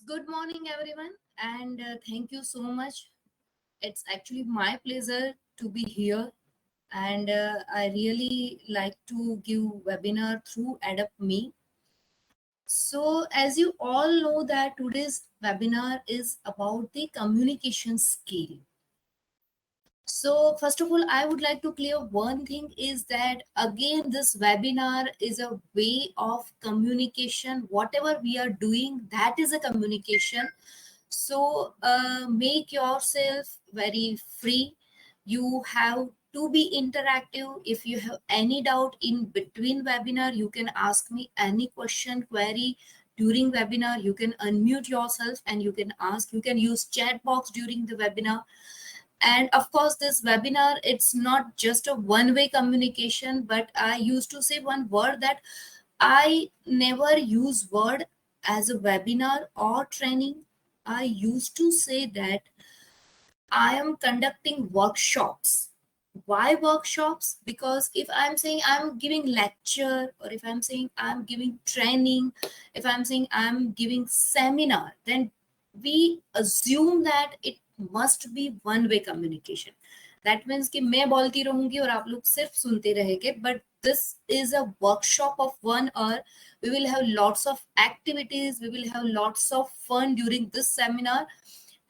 Good morning, everyone, and thank you so much. It's actually my pleasure to be here, and I really like to give webinar through Adapt Me. So, as you all know, that today's webinar is about the communication skill. So, first of all, I would like to clear one thing is that again, this webinar is a way of communication. Whatever we are doing, that is a communication. So make yourself very free. You have to be interactive. If you have any doubt in between webinar, you can ask me any question, query during webinar. You can unmute yourself and you can ask. You can use chat box during the webinar. And of course, this webinar, it's not just a one-way communication, but I used to say one word that I never use word as a webinar or training. I used to say that I am conducting workshops. Why workshops? Because if I'm saying I'm giving lecture, or if I'm saying I'm giving training, if I'm saying I'm giving seminar, then we assume that it must be one way communication. That means कि मैं बोलती रहूंगी और आप लोग सिर्फ सुनते रहेंगे. But this is a workshop of 1 hour. We will have lots of activities. We will have lots of fun during this seminar,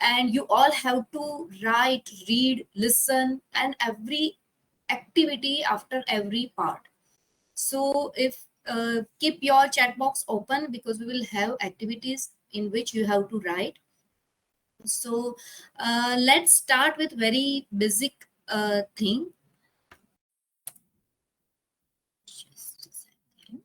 and you all have to write, read, listen, and every activity after every part. So if keep your chat box open, because we will have activities in which you have to write. So let's start with very basic thing. Just a second.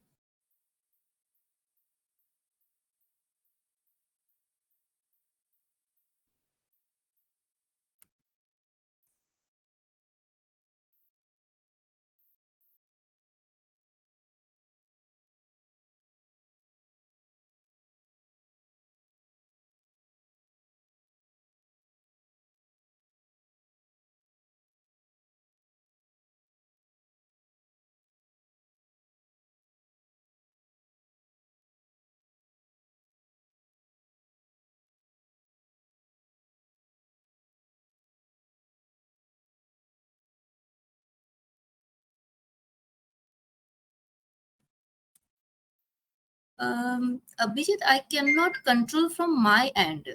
Abhijit, I cannot control from my end.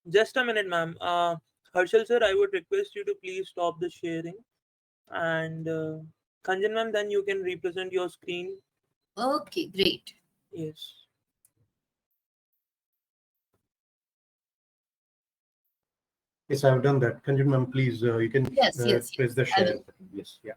Just a minute, ma'am. Harshal sir, I would request you to please stop the sharing. And Kanjan ma'am, then you can represent your screen. Okay, great. Yes. Yes, I've done that. Kanjan ma'am, please, you can Yes, yes, press yes. the I share will. button. Yes, yeah.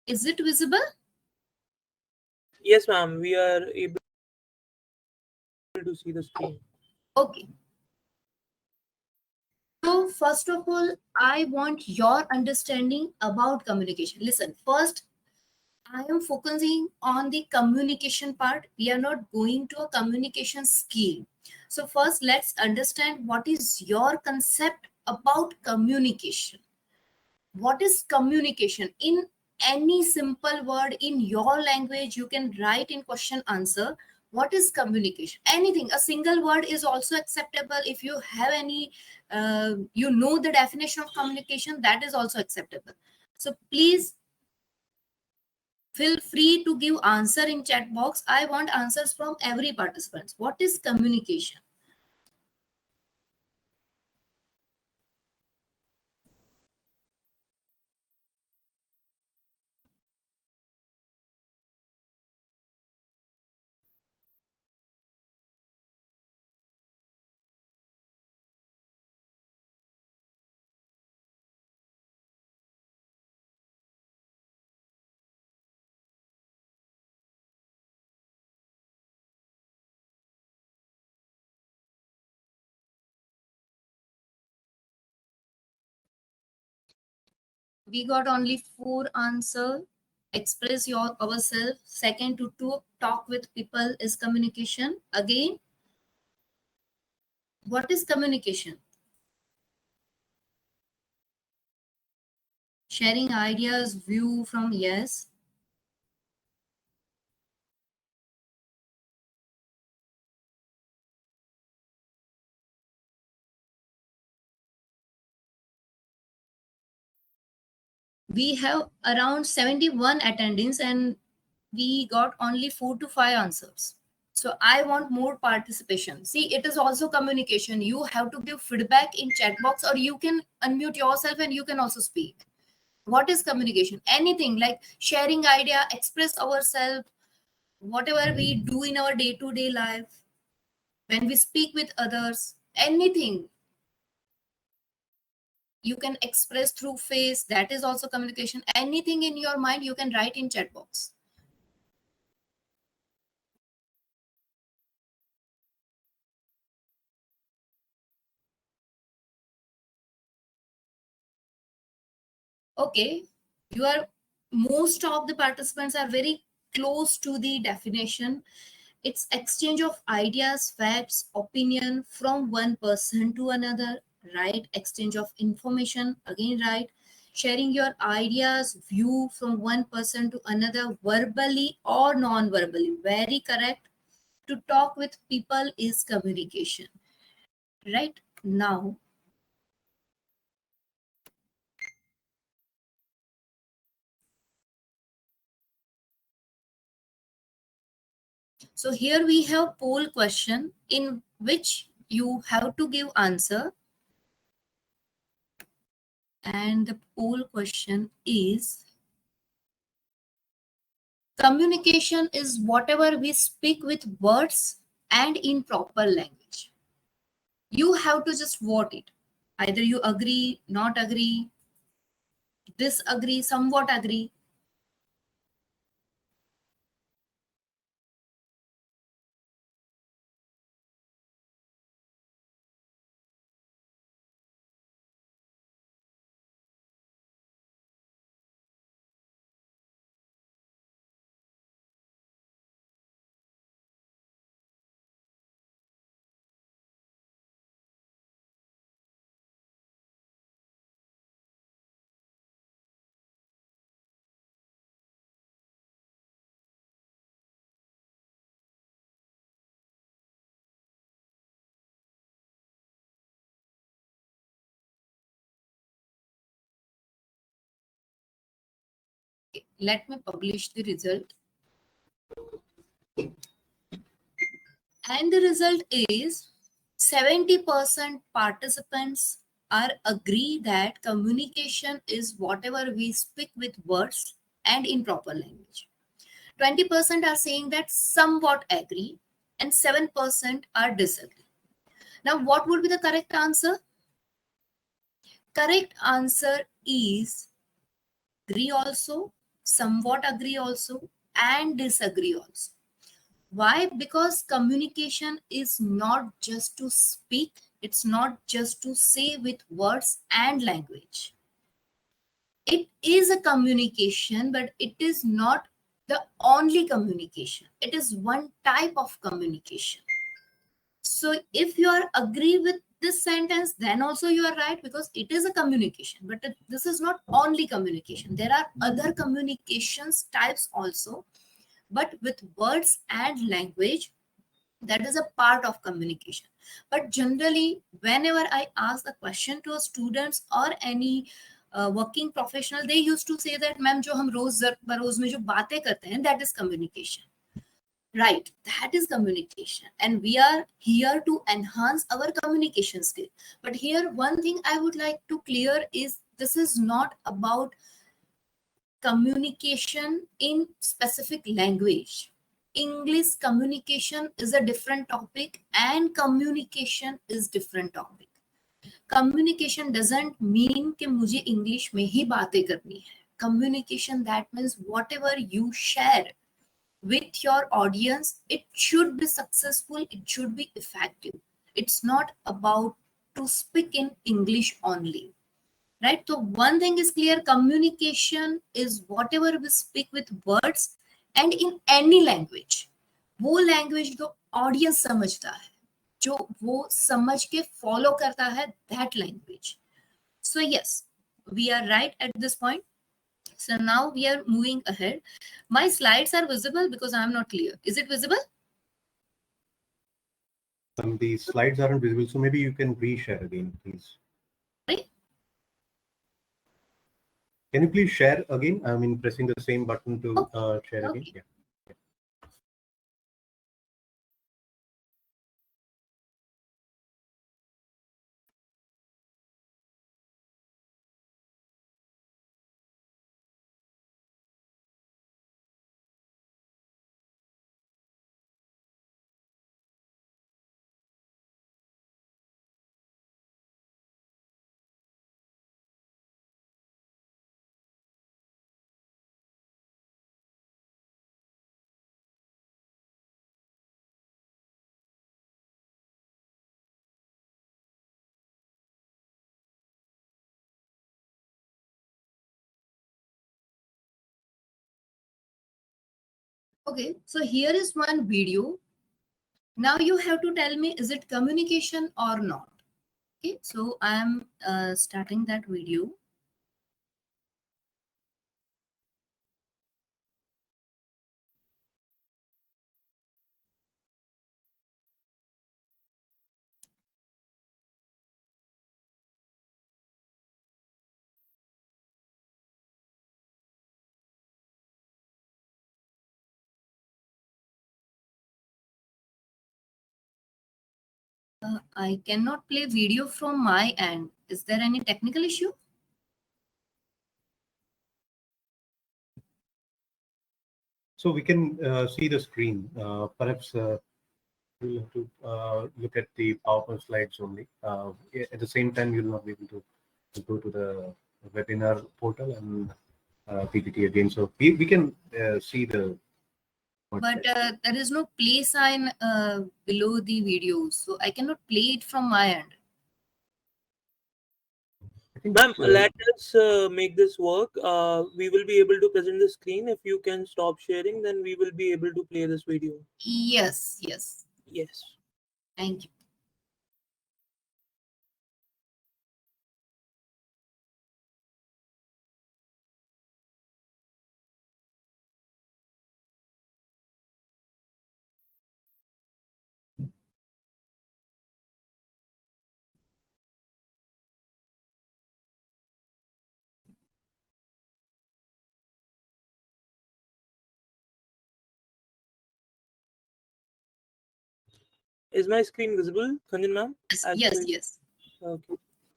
Is it visible? Yes, ma'am. We are able to see the screen. Okay. So, first of all, I want your understanding about communication. Listen, first, I am focusing on the communication part. We are not going to a communication skill. So, first, let's understand what is your concept about communication. What is communication? In any simple word in your language, you can write in question answer. What is communication? Anything, a single word is also acceptable. If you have any you know the definition of communication, that is also acceptable. So please feel free to give answer in chat box. I want answers from every participant. What is communication? We got only 4 answer. Express ourselves. Second, to talk with people is communication. Again, what is communication? Sharing ideas, view from yes. We have around 71 attendings and we got only 4 to 5 answers. So I want more participation. See, it is also communication. You have to give feedback in chat box, or you can unmute yourself and you can also speak. What is communication? Anything like sharing idea, express ourselves, whatever we do in our day-to-day life, when we speak with others, anything you can express through face, that is also communication. Anything in your mind you can write in chat box. Okay, you are, most of the participants are very close to the definition. It's exchange of ideas, facts, opinion from one person to another, right? Exchange of information, again, right? Sharing your ideas, view from one person to another, verbally or non-verbally. Very correct. To talk with people is communication, right? Now, so here we have poll question in which you have to give answer. And the poll question is, communication is whatever we speak with words and in proper language. You have to just vote it. Either you agree, not agree, disagree, somewhat agree. Let me publish the result. And the result is 70% participants are agree that communication is whatever we speak with words and in proper language. 20% are saying that somewhat agree and 7% are disagree. Now, what would be the correct answer? Correct answer is agree also, somewhat agree also, and disagree also. Why? Because communication is not just to speak, it's not just to say with words and language. It is a communication, but it is not the only communication. It is one type of communication. So if you are agree with this sentence, then also you are right, because it is a communication, but this is not only communication. There are other communications types also, but with words and language, that is a part of communication. But generally, whenever I ask the question to students or any working professional, they used to say that, ma'am, jo hum roz baroz mein jo baatein karte hain, that is communication. Right, that is communication, and we are here to enhance our communication skill. But here, one thing I would like to clear is, this is not about communication in specific language. English communication is a different topic, and communication is different topic. Communication doesn't mean कि मुझे English में ही बातें करनी है. Communication, that means whatever you share with your audience, it should be successful, it should be effective. It's not about to speak in English only, right? So one thing is clear, communication is whatever we speak with words and in any language. वो language जो audience समझता है, जो वो समझ के follow करता है, that language. So yes, we are right at this point. So now we are moving ahead. My slides are visible because I am not clear. Is it visible? The slides aren't visible, so maybe you can reshare again, please. Right? Can you please share again? I mean, pressing the same button to share again. Okay. Yeah. Okay, so here is one video. Now you have to tell me, is it communication or not? Okay, so I am starting that video. I cannot play video from my end. Is there any technical issue? So we can see the screen. Perhaps we'll have to look at the PowerPoint slides only. At the same time, you'll not be able to go to the webinar portal and PPT again. So we can see the. But there is no play sign below the video, so I cannot play it from my end. Ma'am, let us make this work. We will be able to present the screen. If you can stop sharing, then we will be able to play this video. Yes, yes. Yes. Thank you. Is my screen visible, Kanjan ma'am? Yes, yes. Okay.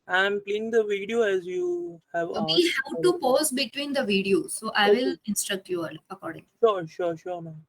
I'm playing the video as you have We asked. have to pause between the videos, so I will instruct you all accordingly. Sure, ma'am.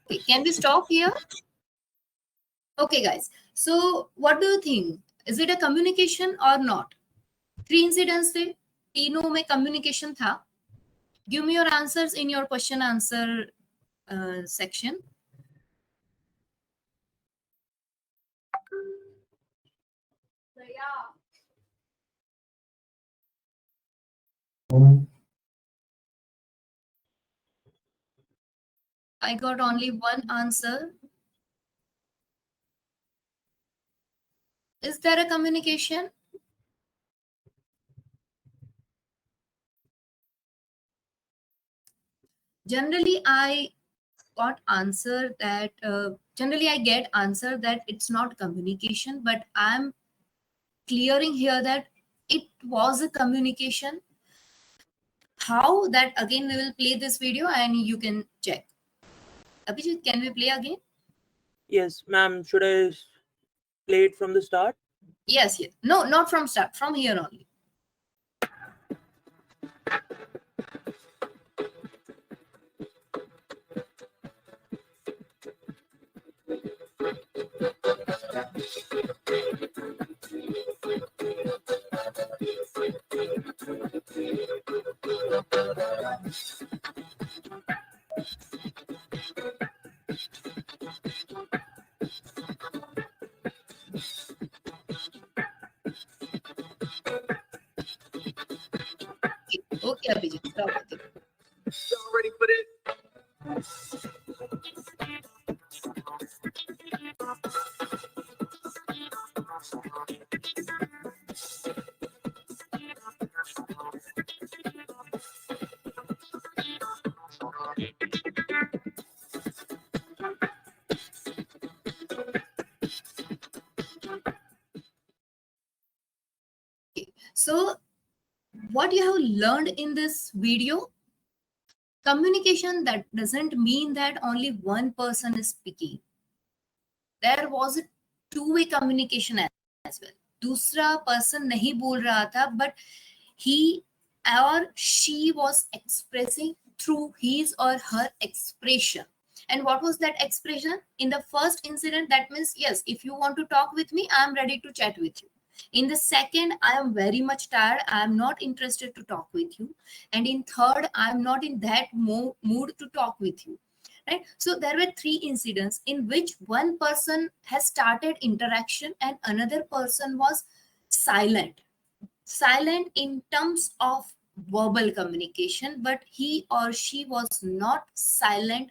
Okay, can we stop here? Okay, guys. So what do you think? Is it a communication or not? Three incidents थे, तीनों में communication था. Give me your answers in your question answer section. I got only one answer. Is there a communication? Generally, I got answer that generally I get answer that it's not communication, but I'm clearing here that it was a communication. How? That again we will play this video and you can check. Abhijit, can we play again? Yes, ma'am. Should I play it from the start? Yes. No, not from start, from here only. Okay, Abhijit, stop it. Y'all ready for this? So what you have learned in this video, communication, that doesn't mean that only one person is speaking. There was a two-way communication as well. दूसरा person नहीं बोल रहा था, but he or she was expressing through his or her expression. And what was that expression? In the first incident, that means, yes, if you want to talk with me, I am ready to chat with you. In the second, I am very much tired, I am not interested to talk with you. And in third, I am not in that mood to talk with you. Right? So there were three incidents in which one person has started interaction and another person was silent in terms of verbal communication, but he or she was not silent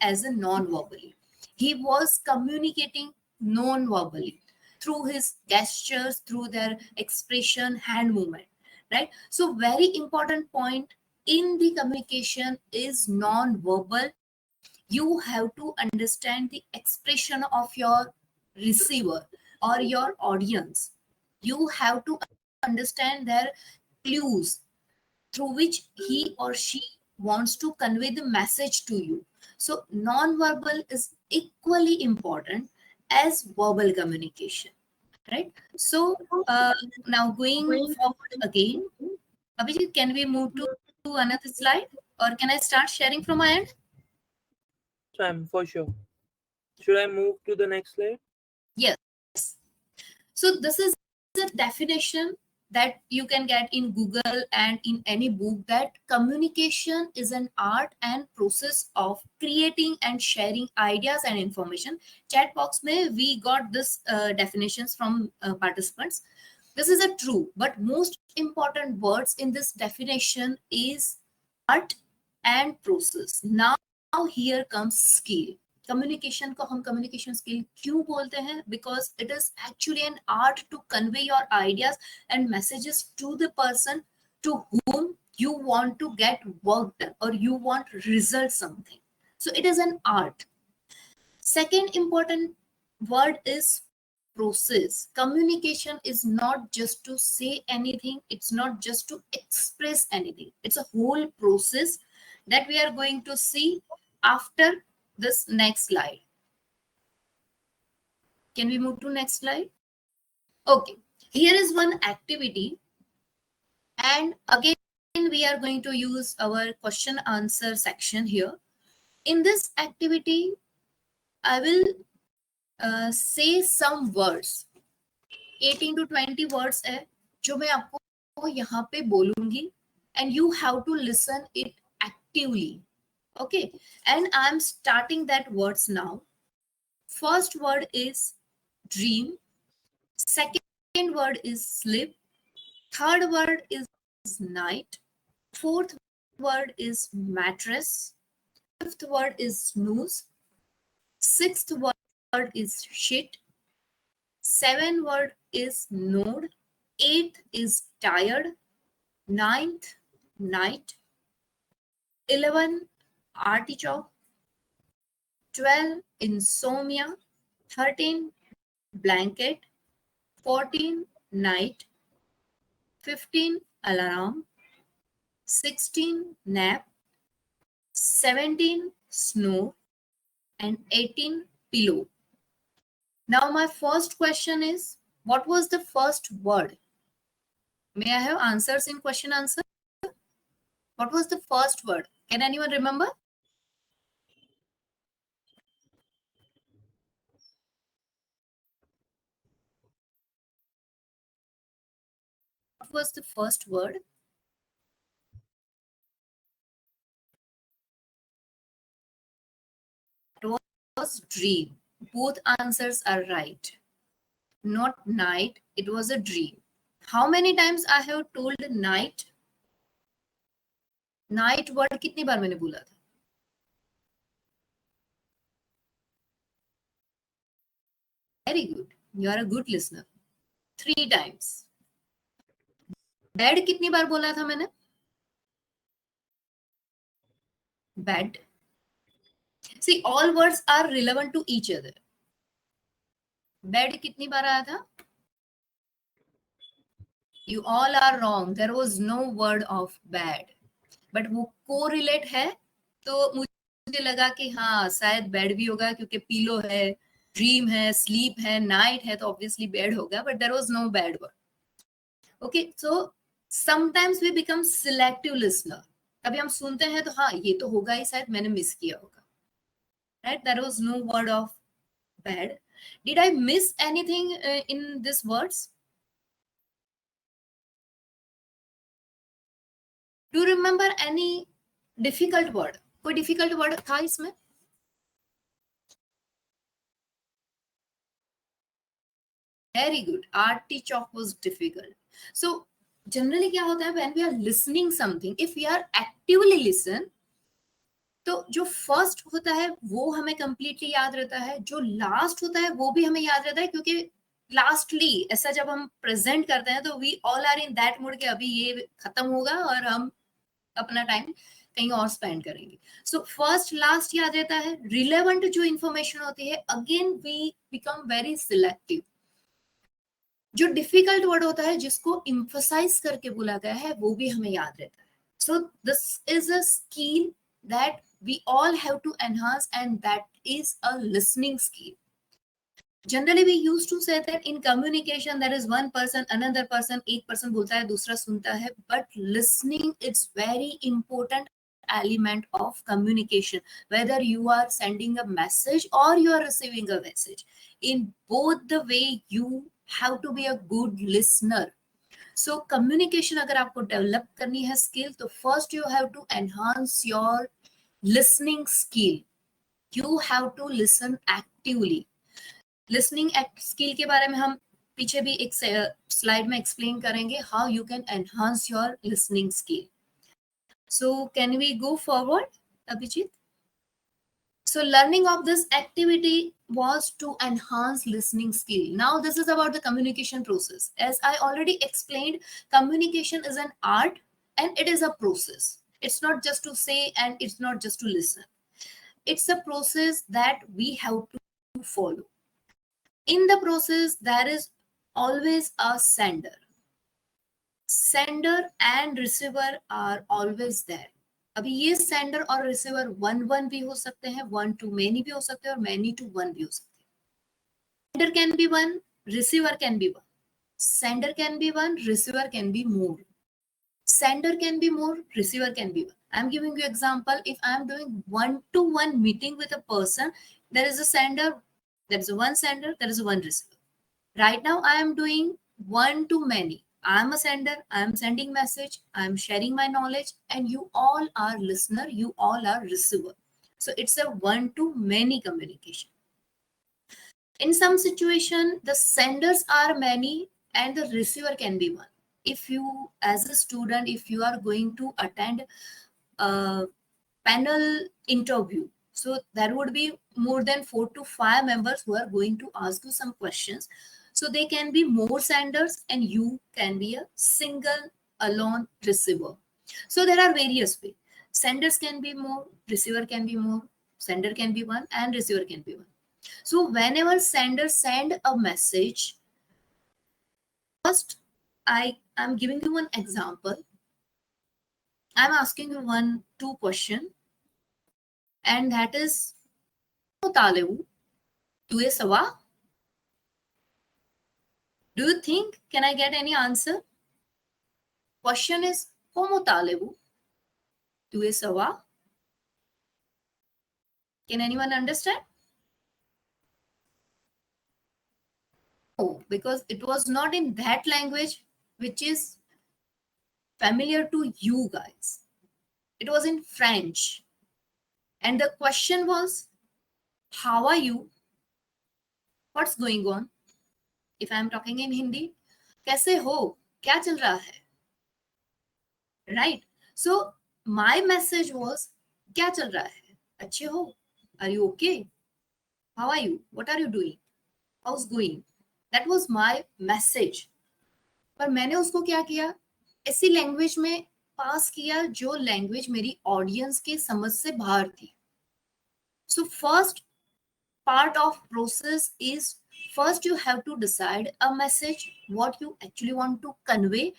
as a non-verbally. He was communicating non-verbally through his gestures, through their expression, hand movement, right? So very important point in the communication is non-verbal. You have to understand the expression of your receiver or your audience. You have to understand their clues through which he or she wants to convey the message to you. So non-verbal is equally important as verbal communication, right? So now going forward again, Abhijit, can we move to another slide, or can I start sharing from my end? Ma'am, for sure. Should I move to the next slide? Yes. So this is the definition that you can get in Google and in any book, that communication is an art and process of creating and sharing ideas and information. Chat box mein we got this definitions from participants. This is a true, but most important words in this definition is art and process. Now here comes skill. Communication को हम communication skill क्यों बोलते हैं? Because it is actually an art to convey your ideas and messages to the person to whom you want to get work done or you want result something. So it is an art. Second important word is process. Communication is not just to say anything, it's not just to express anything, it's a whole process that we are going to see after this next slide. Can we move to next slide? Okay, here is one activity, and again we are going to use our question answer section here. In this activity, I will say some words. 18 to 20 words है जो मैं आपको यहाँ पे बोलूंगी, and you have to listen it actively. Okay, and I'm starting that words now. First word is dream. Second word is sleep. Third word is night. Fourth word is mattress. Fifth word is snooze. Sixth word is shit. Seventh word is node. Eighth is tired. Ninth, night. 11, artichoke. 12 insomnia, 13 blanket, 14 night, 15 alarm, 16 nap, 17 snore, and 18 pillow. Now my first question is, what was the first word? May I have answers in question answer? What was the first word? Can anyone remember? What was the first word? It was dream. Both answers are right. Not night, it was a dream. How many times I have told night? Night word कितनी बार मैंने बोला था? Very good. You are a good listener. 3 times. Bed कितनी बार बोला था मैंने? Bed. See, all words are relevant to each other. Bed कितनी बार आया था? You all are wrong. There was no word of bed. But वो correlate है, तो मुझे लगा कि हाँ शायद bed भी होगा क्योंकि pillow है, dream है, sleep है, night है, तो obviously bed होगा. But there was no bad word. Okay, so sometimes we become selective listener. कभी हम सुनते हैं तो हाँ ये तो होगा ही, शायद मैंने मिस किया होगा. Right? There was no word of bad. Did I miss anything in these words? Do you remember any difficult word? कोई difficult word था इसमें? Very good. Artichoke was difficult. So generally क्या होता है, when we are listening something, if we are actively listen, तो जो first होता है वो हमें कंप्लीटली याद रहता है, जो लास्ट होता है वो भी हमें याद रहता है, क्योंकि लास्टली ऐसा जब हम प्रेजेंट करते हैं तो we all are in that mood कि अभी ये खत्म होगा और हम अपना टाइम कहीं और स्पेंड करेंगे. सो फर्स्ट लास्ट याद रहता है. रिलेवेंट जो इंफॉर्मेशन होती है, again we become very selective. जो डिफिकल्ट वर्ड होता है जिसको इम्फोसाइज करके बोला गया है वो भी हमें याद रहता है. So this is a skill that we all have to enhance, and that is a listening skill. Generally we used to say that in communication there is one person, another person, एक person बोलता है दूसरा सुनता है, but listening is very important element of communication. Whether you are sending a message or you are receiving a message, in both the way you have to be a good listener. So communication अगर आपको develop करनी है skill, तो first you have to enhance your listening skill. You have to listen actively. Listening skill के बारे में हम पीछे भी एक स्लाइड में एक्सप्लेन करेंगे, how you can enhance your listening skill. So can we go forward, Abhijit? So learning of this activity was to enhance listening skill. Now this is about the communication process. As I already explained, communication is an art and it is a process. It's not just to say and it's not just to listen. It's a process that we have to follow. In the process, there is always a sender. Sender and receiver are always there. अभी ये sender और receiver 1-1 भी हो सकते हैं, 1 to many भी हो सकते हैं और many to 1 भी हो सकते हैं. Sender can be 1, receiver can be 1. Sender can be 1, receiver can be more. Sender can be more, receiver can be 1. I'm giving you example. If I'm doing 1-to-1 meeting with a person, there is a sender, there is one sender, there is one receiver. Right now I am doing 1-to-many. I'm a sender, I'm sending message, I'm sharing my knowledge, and you all are listener, you all are receiver. So it's a 1-to-many communication. In some situation, the senders are many and the receiver can be 1. If you, as a student, if you are going to attend a panel interview, so there would be more than 4 to 5 members who are going to ask you some questions. So they can be more senders and you can be a single alone receiver. So there are various ways. Senders can be more, receiver can be more. Sender can be one and receiver can be one. So whenever sender send a message, first I am giving you one example. I'm asking you two question, and that is Talebu to a sawa. Do you think can I get any answer? Question is Como Talebu to a sawa. Can anyone understand? No, because it was not in that language which is familiar to you guys. It was in French. And the question was, how are you? What's going on? If I'm talking in Hindi, kaise ho? Kya chal raha hai? Right? So my message was, kya chal raha hai? Achhe ho? Are you okay? How are you? What are you doing? How's going? That was my message. पर मैंने उसको क्या किया, ऐसी language में पास किया जो language मेरी ऑडियंस के समझ से बाहर थी. So first part of process is, first you have to decide a message, what you actually want to convey,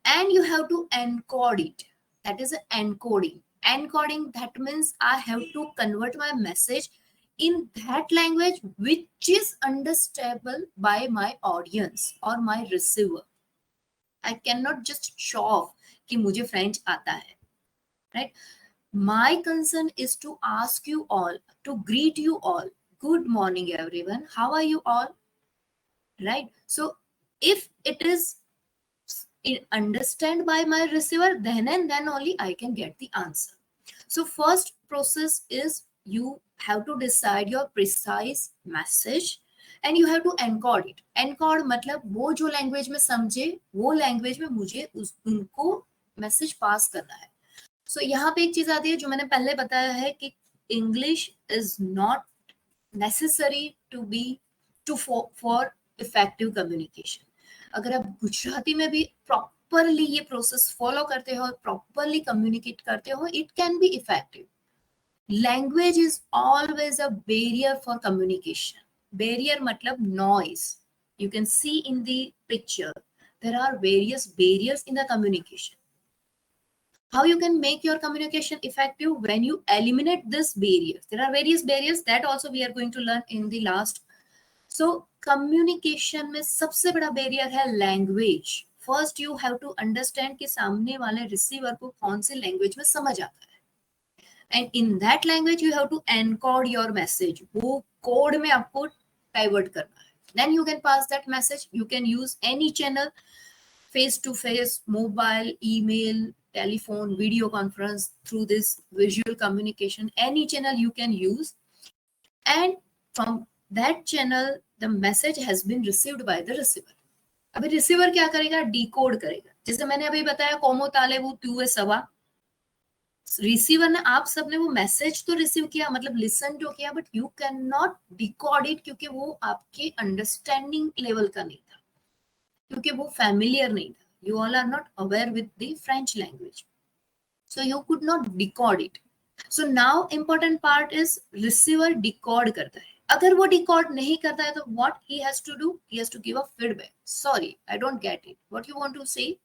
and you have to encode it. That is encoding. Encoding, that means I have to convert my message in that language which is understandable by my audience or my receiver. I cannot just show off कि मुझे French आता है, right? My concern is to ask you all, to greet you all. Good morning, everyone. How are you all? Right? So if it is understand by my receiver, then and then only I can get the answer. So first process is you have to decide your precise message and you have to encode it. Encode मतलब वो जो language में समझे वो language में मुझे उनको message pass करना है. So यहाँ पे एक चीज आती है जो मैंने पहले बताया है कि English is not necessary to be for effective communication. अगर आप गुजराती में भी properly ये process follow करते हो, properly communicate करते हो, it can be effective. Language is always a barrier for communication. Barrier matlab noise. You can see in the picture, there are various barriers in the communication. How you can make your communication effective when you eliminate this barriers. There are various barriers that also we are going to learn in the last. So communication में सबसे बड़ा barrier है language. First you have to understand कि सामने वाले receiver को कौन से language में समझ आता है. And in that language you have to encode your message. वो code में आपको divert करना है. Then you can pass that message. You can use any channel, face to face, mobile, email, telephone, video conference, through this visual communication. Any channel you can use. And from that channel, the message has been received by the receiver. अभी receiver क्या करेगा? Decode करेगा. जैसे मैंने अभी बताया कोमो तालेबू तुए सवा. रिसीवर ने आप सबने वो मैसेज तो रिसीव किया, मतलब लिसन तो किया, but you can not decode it क्योंकि वो आपके अंडरस्टैंडिंग लेवल का नहीं था, क्योंकि वो फैमिलियर नहीं था. You all are not aware with the French language, so you could not decode it. So now important part is receiver decode करता है. अगर वो डिकोड नहीं करता है तो what he has to do? He has to give a feedback. Sorry, I don't get it. What you want to say?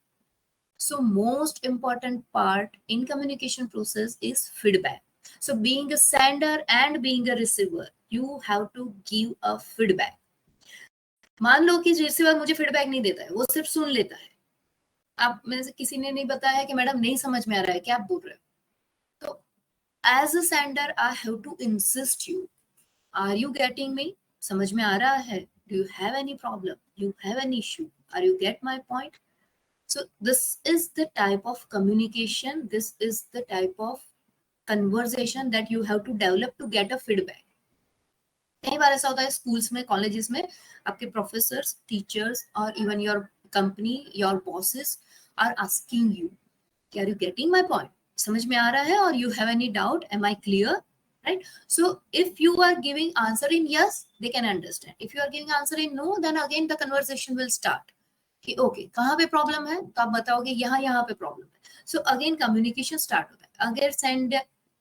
So most important part in communication process is feedback. So being a sender and being a receiver, you have to give a feedback. मान लो कि receiver मुझे feedback नहीं देता है, वो सिर्फ सुन लेता है. आप में से किसी ने नहीं बताया कि मैडम नहीं समझ में आ रहा है, क्या आप बोल रहे हो? तो as a sender I have to insist you, are you getting me? समझ में आ रहा है? Do you have any problem? You have any issue? Are you get my point? So this is the type of communication, this is the type of conversation that you have to develop to get a feedback. कई बार ऐसा होता है schools में, colleges में, आपके professors, teachers और even your company, your bosses are asking you, are you getting my point? समझ में आ रहा है? और you have any doubt? Am I clear? Right? So if you are giving answer in yes, they can understand. If you are giving answer in no, then again the conversation will start कि okay कहाँ पे problem है, तो आप बताओगे यहाँ पे problem है. सो अगेन कम्युनिकेशन स्टार्ट होता है. अगर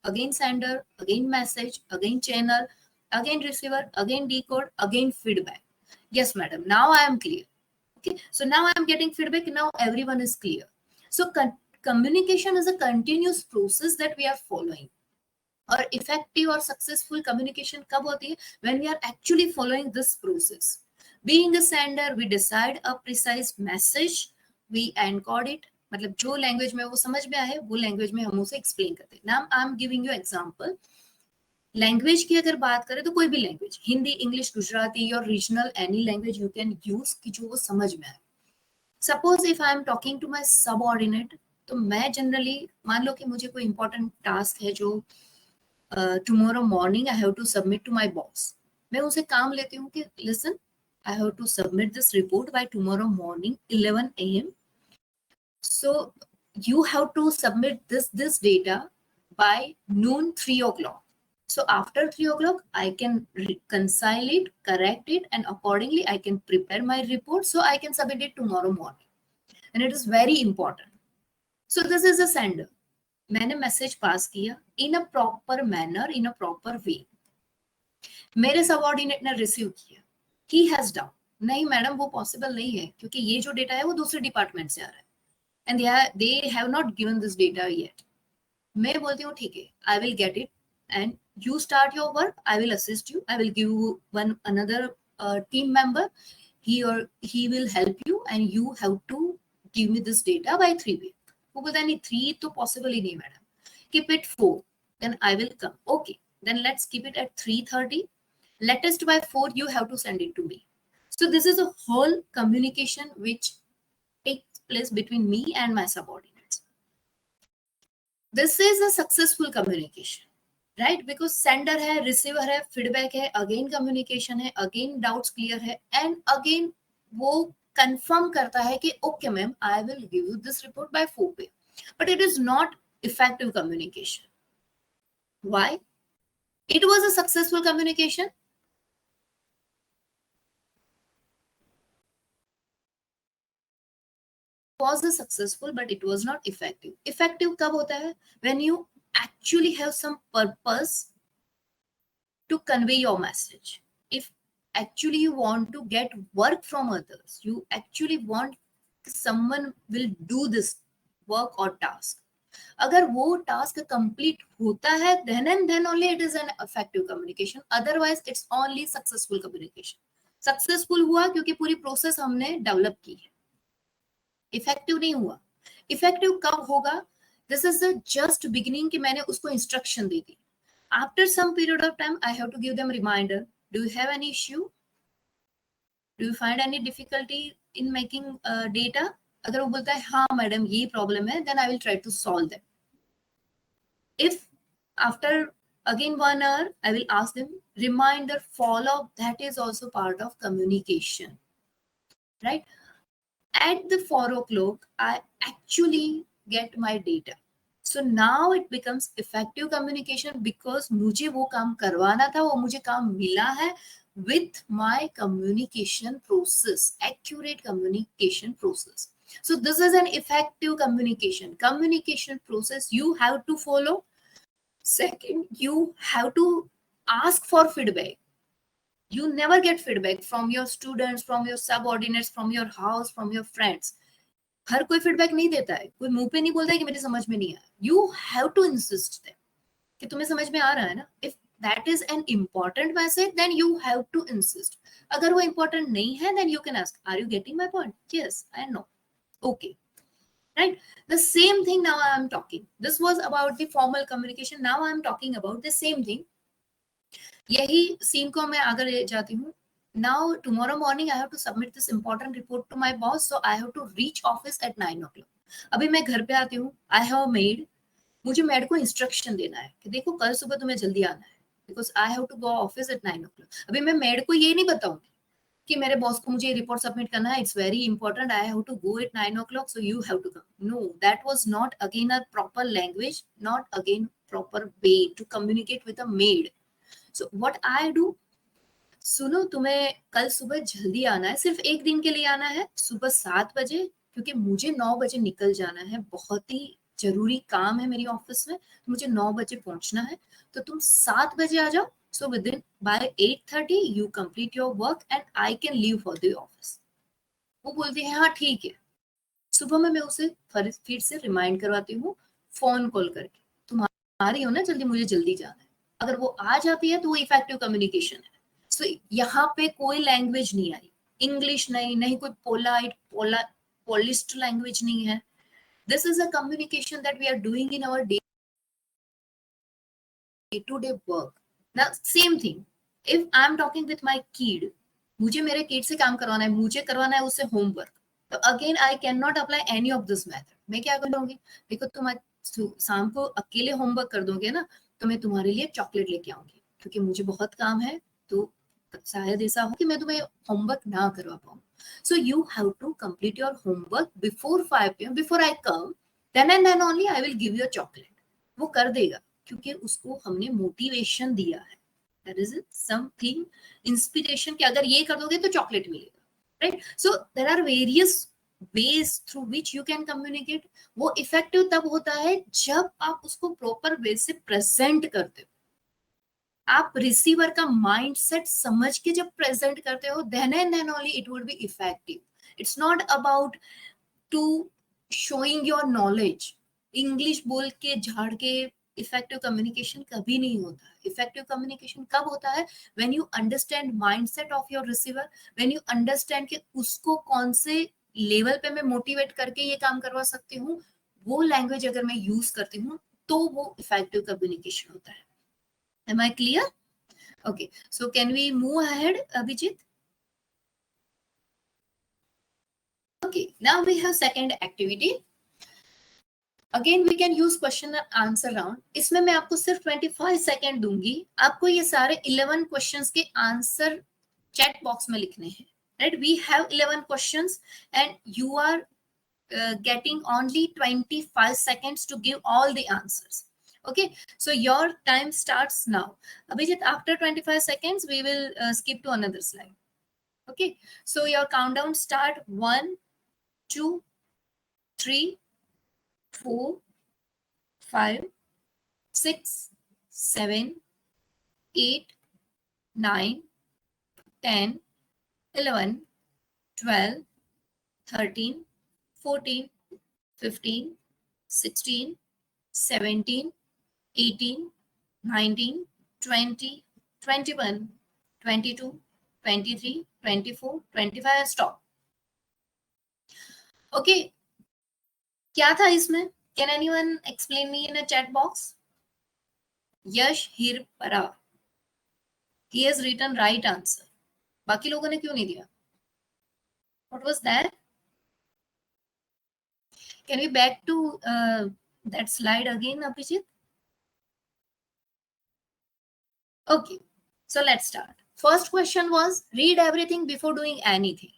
again sender, again message, again channel, again receiver, again decode, again feedback. Yes, madam. Now I am clear. Okay. So now I am getting feedback. Now everyone is clear. So communication is a continuous process that we are following. Or effective or successful communication कब होती है? When we are actually following this process. Being a sender, we decide a precise message, we encode it. मतलब जो language में वो समझ में आए वो लैंग्वेज में हम उसे एक्सप्लेन करते हैं. Now I am giving you example. Language की अगर बात करें तो कोई भी लैंग्वेज, हिंदी, इंग्लिश, गुजराती और regional any language you can use कि जो वो समझ में आए. Suppose if I am talking to my subordinate, तो मैं जनरली मान लो कि मुझे कोई इंपॉर्टेंट टास्क है जो tomorrow morning I have to submit to my boss. मैं उसे काम लेती हूँ कि listen, I have to submit this report by tomorrow morning 11 a.m. So you have to submit this data by noon 3 o'clock. So after 3 o'clock, I can reconcile it, correct it, and accordingly I can prepare my report so I can submit it tomorrow morning. And it is very important. So this is a sender. मैंने message pass किया in a proper manner, in a proper way. मेरे subordinate ने receive किया, he has doubt, नहीं madam वो possible नहीं है क्योंकि ये जो डेटा है वो दूसरे डिपार्टमेंट से आ रहा है and they have not given this data yet. मैं बोलती हूँ ठीक है, I will get it and you start your work, I will assist you, I will give you another team member, he will help you and you have to give me this data by 3 p.m. वो बोलता है नहीं 3 तो possible ही नहीं madam, keep it 4, then I will come. Okay, then let's keep it at 3:30, latest by 4 you have to send it to me. So this is a whole communication which takes place between me and my subordinates. This is a successful communication, right, because sender है, receiver है, feedback है, again communication है, again doubts clear है and again वो confirm करता है कि okay ma'am I will give you this report by 4 p.m. But it is not effective communication. Why? It was a successful communication. Was a successful but it was not effective. Effective कब होता है? When you actually have some purpose to convey your message. If actually you want to get work from others, you actually want someone will do this work or task. अगर वो task complete होता है then and then only it is an effective communication. Otherwise it's only successful communication. Successful हुआ क्योंकि पूरी process हमने develop की है. Effective नहीं हुआ. Effective कब होगा? This is the just beginning कि मैंने उसको instruction दी थी. After some period of time, I have to give them reminder. Do you have any issue? Do you find any difficulty in making data? अगर वो बोलता है हाँ मैडम ये problem है, then I will try to solve them. If after again 1 hour, I will ask them reminder, follow. That is also part of communication, right? At the 4 o'clock, I actually get my data. So now it becomes effective communication because मुझे वो काम करवाना था, वो मुझे काम मिला है with my communication process, accurate communication process. So this is an effective communication. Communication process you have to follow. Second, you have to ask for feedback. You never get feedback from your students, from your subordinates, from your house, from your friends. हर कोई feedback नहीं देता है, कोई मुंह पे नहीं बोलता है कि मेरी समझ में नहीं आया. You have to insist them कि तुम्हें समझ में आ रहा है ना. If that is an important message then you have to insist. अगर वो इम्पोर्टेंट नहीं है then you can ask are you getting my point? Yes, I know. Okay, right? The same thing now I am talking. This was about the formal communication. Now I am talking about the same thing. यही scene को मैं आगे ले जाती हूँ. Now tomorrow morning I have to submit this important report to my boss, so I have to reach office at 9 o'clock. अभी मैं घर पे आती हूँ. I have a maid. मुझे मेड को इंस्ट्रक्शन देना है कि देखो कल सुबह तुम्हें जल्दी आना है because I have to go office at 9 o'clock. अभी मैं मेड को ये नहीं बताऊंगी कि मेरे बॉस को मुझे रिपोर्ट सबमिट करना है. It's very important. I have to go at 9 o'clock, so you have to come. No, that was not again a proper language, not again proper way to communicate with a maid. So what I do, सुनो तुम्हें कल सुबह जल्दी आना है, सिर्फ एक दिन के लिए आना है, सुबह 7 बजे, क्योंकि मुझे 9 बजे निकल जाना है बहुत ही जरूरी काम है मेरी ऑफिस में, तो मुझे 9 बजे पहुंचना है, तो तुम 7 बजे आ जाओ, so with in by 8:30 you complete your work and I can leave for the office. वो बोलती है हाँ ठीक है। सुबह में मैं उसे फिर से रिमाइंड करवाती हूँ फोन कॉल करके, तुम आ रही हो ना जल्दी, मुझे जल्दी जाना है। अगर वो आ जाती है तो वो इफेक्टिव कम्युनिकेशन है। सो यहाँ पे कोई लैंग्वेज नहीं आई, इंग्लिश नहीं कोई पॉलिस्ड लैंग्वेज नहीं है। This is a communication that we are doing in our day to day work. Now same thing, if I am talking with my kid, मुझे मेरे किड से काम करवाना है, मुझे करवाना है उससे होमवर्क, तो again I can not apply any of this method. मैं क्या करूंगी, देखो तुम शाम को अकेले होमवर्क कर दोगे ना, तो मैं तुम्हारे लिए चॉकलेट लेके आऊंगी, क्योंकि मुझे बहुत काम है, तो शायद ऐसा हो कि मैं तुम्हें होमवर्क ना करवा पाऊँ। So you have to complete your homework before 5 PM, before I come, then and then only I will give you a chocolate. वो कर देगा, क्योंकि उसको हमने मोटिवेशन दिया है, दैट इज समथिंग, इंस्पिरेशन, कि अगर ये कर दोगे तो चॉकलेट मिलेगा, right? So there are various ways through which you can communicate। वो इफेक्टिव तब होता है जब आप उसको प्रॉपर वे से प्रेजेंट करते हो, आप रिसीवर का माइंडसेट समझ के जब प्रेजेंट करते हो, then and then only it would be effective. It's not about to showing your knowledge. English बोल के झाड़ के इफेक्टिव कम्युनिकेशन कभी नहीं होता है। इफेक्टिव कम्युनिकेशन कब होता है, when you understand mindset of your receiver, when you understand कि उसको कौन से लेवल पे मैं मोटिवेट करके ये काम करवा सकती हूँ, वो लैंग्वेज अगर मैं यूज करती हूँ, तो वो इफेक्टिव कम्युनिकेशन होता है। Am I clear? Okay, so can we move ahead, Abhijit? Okay, now we have second activity. Again we can use question and answer round. इसमें मैं आपको सिर्फ 25 सेकेंड दूंगी, आपको ये सारे 11 क्वेश्चंस के आंसर चैट बॉक्स में लिखने हैं, right? We have 11 questions and you are getting only 25 seconds to give all the answers. Okay, so your time starts now. Abhijit, after 25 seconds we will skip to another slide. Okay, so your countdown start 1 2 3 4 5 6 7 8 9 10 11 12 13 14 15 16 17 18 19 20 21 22 23 24 25 stop. Okay, क्या था इसमें? Can anyone explain me in a chat box? Yash Hirpara, he has written right answer. बाकी लोगों ने क्यों नहीं दिया? What was that? Can we back to that slide again, Abhijit? Okay, so let's start. First question was read everything before doing anything.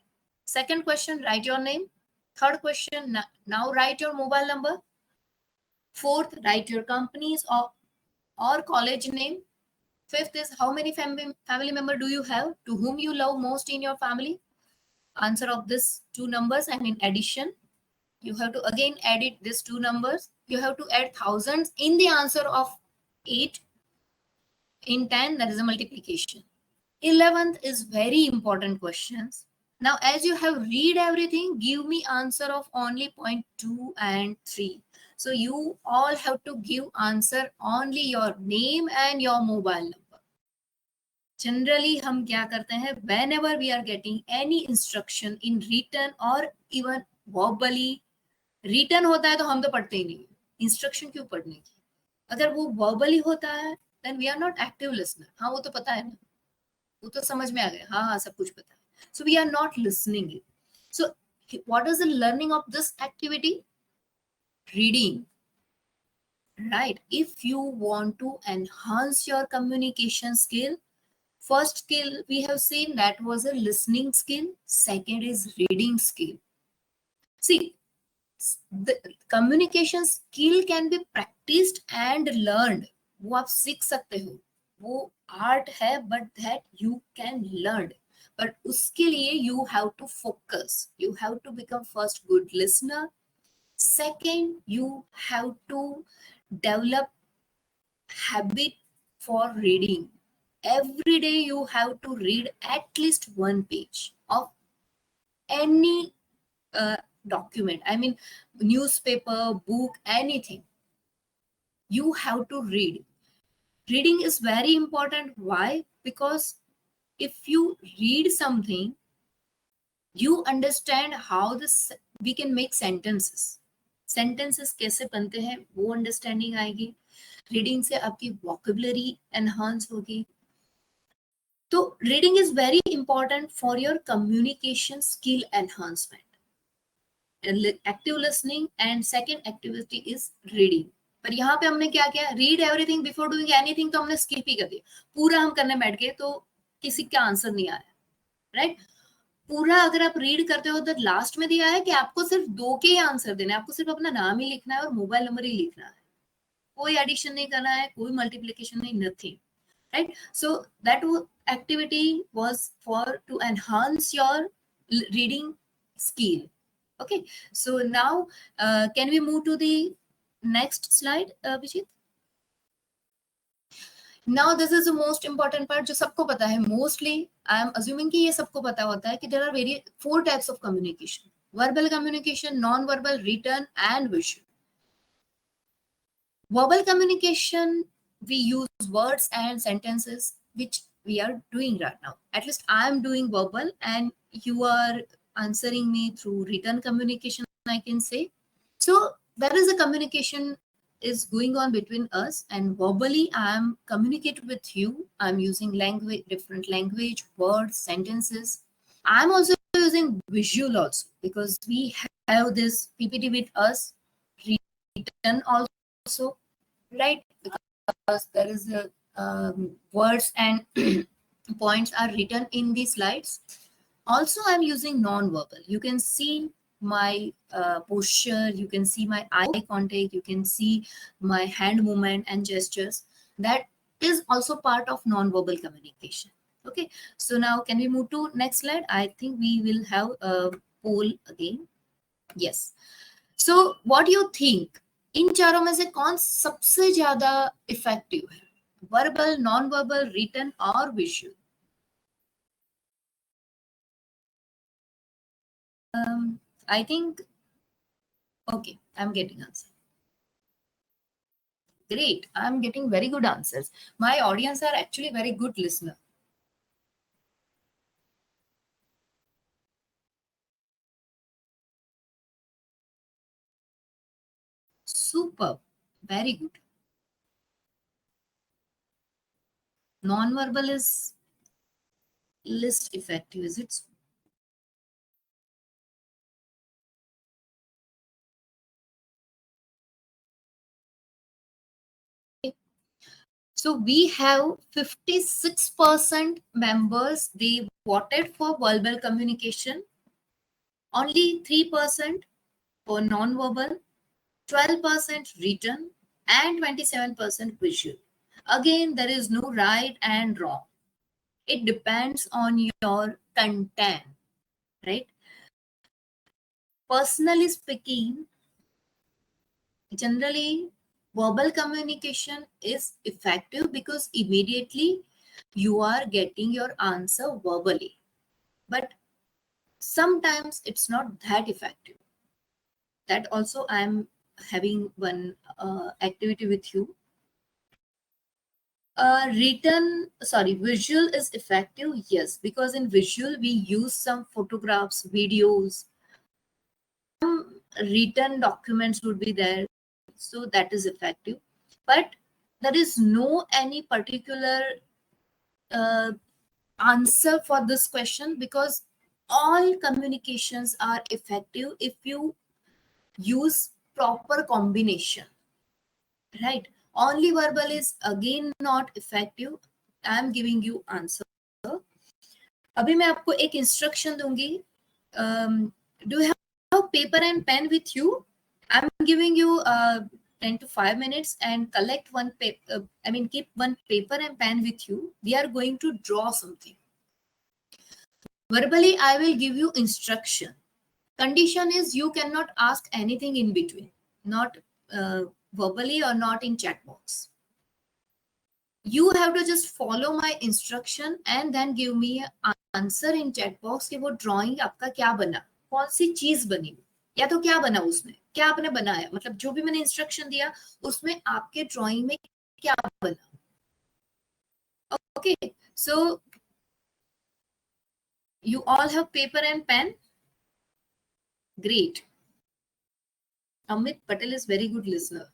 Second question, write your name. Third question, now write your mobile number. Fourth, write your company's or college name. Fifth is how many family member do you have, to whom you love most in your family. Answer of this two numbers, and in addition, you have to again edit these two numbers. You have to add thousands in the answer of 8. In 10, that is a multiplication. 11th is very important questions. Now, as you have read everything, give me answer of only point 2 and 3. So you all have to give answer only your name and your mobile number. Generally, हम क्या करते हैं, whenever we are getting any instruction in written or even verbally, written होता है तो हम तो पढ़ते ही नहीं, instruction क्यों पढ़ने की? अगर वो verbally होता है, then we are not active listener. हाँ वो तो पता है ना, वो तो समझ में आ गया, हाँ हाँ सब कुछ पता है. So we are not listening it. So what is the learning of this activity? Reading. Right. If you want to enhance your communication skill, first skill we have seen that was a listening skill. Second is reading skill. See, the communication skill can be practiced and learned. वो आप सीख सकते हो, वो art है, but that you can learn. But उसके लिए you have to focus. You have to become first good listener. Second, you have to develop habit for reading. Every day you have to read at least one page of any document. I mean, newspaper, book, anything. You have to read. Reading is very important. Why? Because if you read something, you understand how this we can make sentences. Sentences कैसे बनते हैं वो understanding आएगी. Reading से आपकी vocabulary enhance होगी. तो reading is very important for your communication skill enhancement. Active listening and second activity is reading. पर यहाँ पे हमने क्या किया, read everything before doing anything, तो हमने स्किप ही कर दिया. पूरा हम करने बैठ गए तो किसी का आंसर नहीं आया, राइट? पूरा अगर आप रीड करते हो तो लास्ट में दिया है कि आपको सिर्फ 2 के ही आंसर देना है. आपको सिर्फ अपना नाम ही लिखना है और मोबाइल नंबर ही लिखना है. कोई एडिशन नहीं करना है, कोई मल्टीप्लिकेशन नहीं, nothing, right? So that activity was for to enhance your reading skill. Okay, so now can we move to the next slide, Vijit? Now this is the most important part जो सबको पता है. Mostly I am assuming कि ये सबको पता होता है कि there are 4 types of communication: verbal communication, non-verbal, written and visual. Verbal communication, we use words and sentences, which we are doing right now. At least I am doing verbal and you are answering me through written communication, I can say. So there is a communication is going on between us, and verbally I am communicating with you. I'm using language, different language, words, sentences. I'm also using visual also because we have this PPT with us, written also, right? Because there is a words and points are written in the slides. Also, I'm using non-verbal. You can see my posture, you can see my eye contact, you can see my hand movement and gestures. That is also part of non-verbal communication. Okay, so now can we move to next slide? I think we will have a poll again. Yes. So what do you think? इन चारों में से कौन सबसे ज्यादा effective है? Verbal, non verbal, written और visual? I think, okay, I'm getting answer. Great, I'm getting very good answers. My audience are actually very good listener. Super, very good. Non-verbal is least effective, is it? So we have 56% members, they voted for verbal communication, only 3% for non-verbal, 12% written, and 27% visual. Again, there is no right and wrong. It depends on your content, right? Personally speaking, generally, verbal communication is effective because immediately you are getting your answer verbally. But sometimes it's not that effective. That also I'm having one activity with you. Visual is effective, yes, because in visual we use some photographs, videos, some written documents would be there, so that is effective. But there is no any particular answer for this question, because all communications are effective if you use proper combination, right? Only verbal is again not effective. I am giving you answer. अभी मैं आपको एक instruction दूंगी. Do you have paper and pen with you? I am giving you 10 to 5 minutes and collect one paper. Keep one paper and pen with you. We are going to draw something. Verbally, I will give you instruction. Condition is you cannot ask anything in between, not verbally or not in chat box. You have to just follow my instruction and then give me an answer in chat box कि वो drawing आपका क्या बना, कौन सी चीज बनी, या तो क्या बना उसमें, क्या आपने बनाया, मतलब जो भी मैंने इंस्ट्रक्शन दिया उसमें आपके ड्राइंग में क्या बना. Okay, so you all have paper and pen. Great. Amit Patel is very good listener.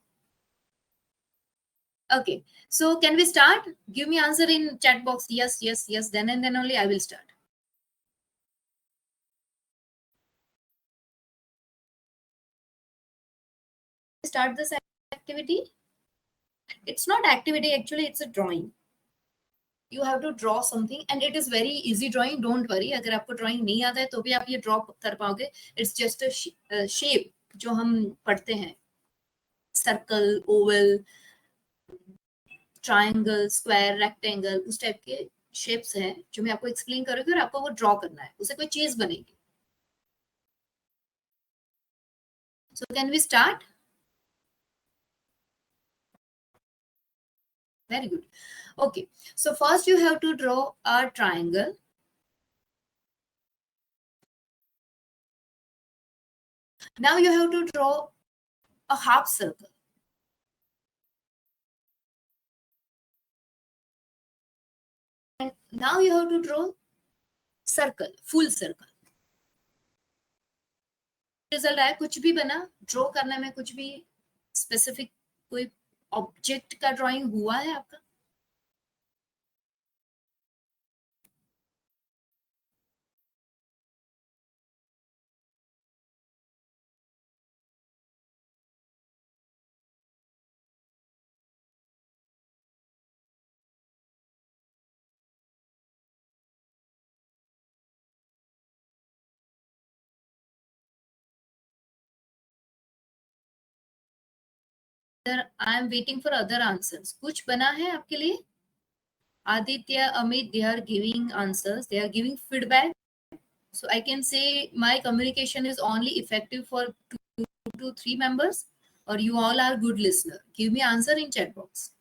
Okay, so can we start? Give me answer in chat box. Yes, yes, yes. Then and then only I will start. Start this activity. It's not activity, actually it's a drawing. You have to draw something and it is very easy drawing. Don't worry, अगर आपको drawing नहीं आता है तो भी आप ये draw कर पाओगे. It's just a shape जो हम पढ़ते हैं. Circle, oval, triangle, square, rectangle, उस टाइप के shapes हैं जो मैं आपको explain करूँगी और आपको वो draw करना है. उससे कोई चीज बनेगी. So can we start? Very good. Okay, so first you have to draw a triangle. Now you have to draw a half circle. And now you have to draw circle, full circle. Result आया, कुछ भी बना, draw करने में कुछ भी specific कोई object का ड्राइंग हुआ है आपका? I am waiting for other answers. कुछ बना है आपके लिए? Aditya, Amit, they are giving answers. They are giving feedback. So I can say my communication is only effective for 2 to 3 members, or you all are good listener. Give me answer in chat box.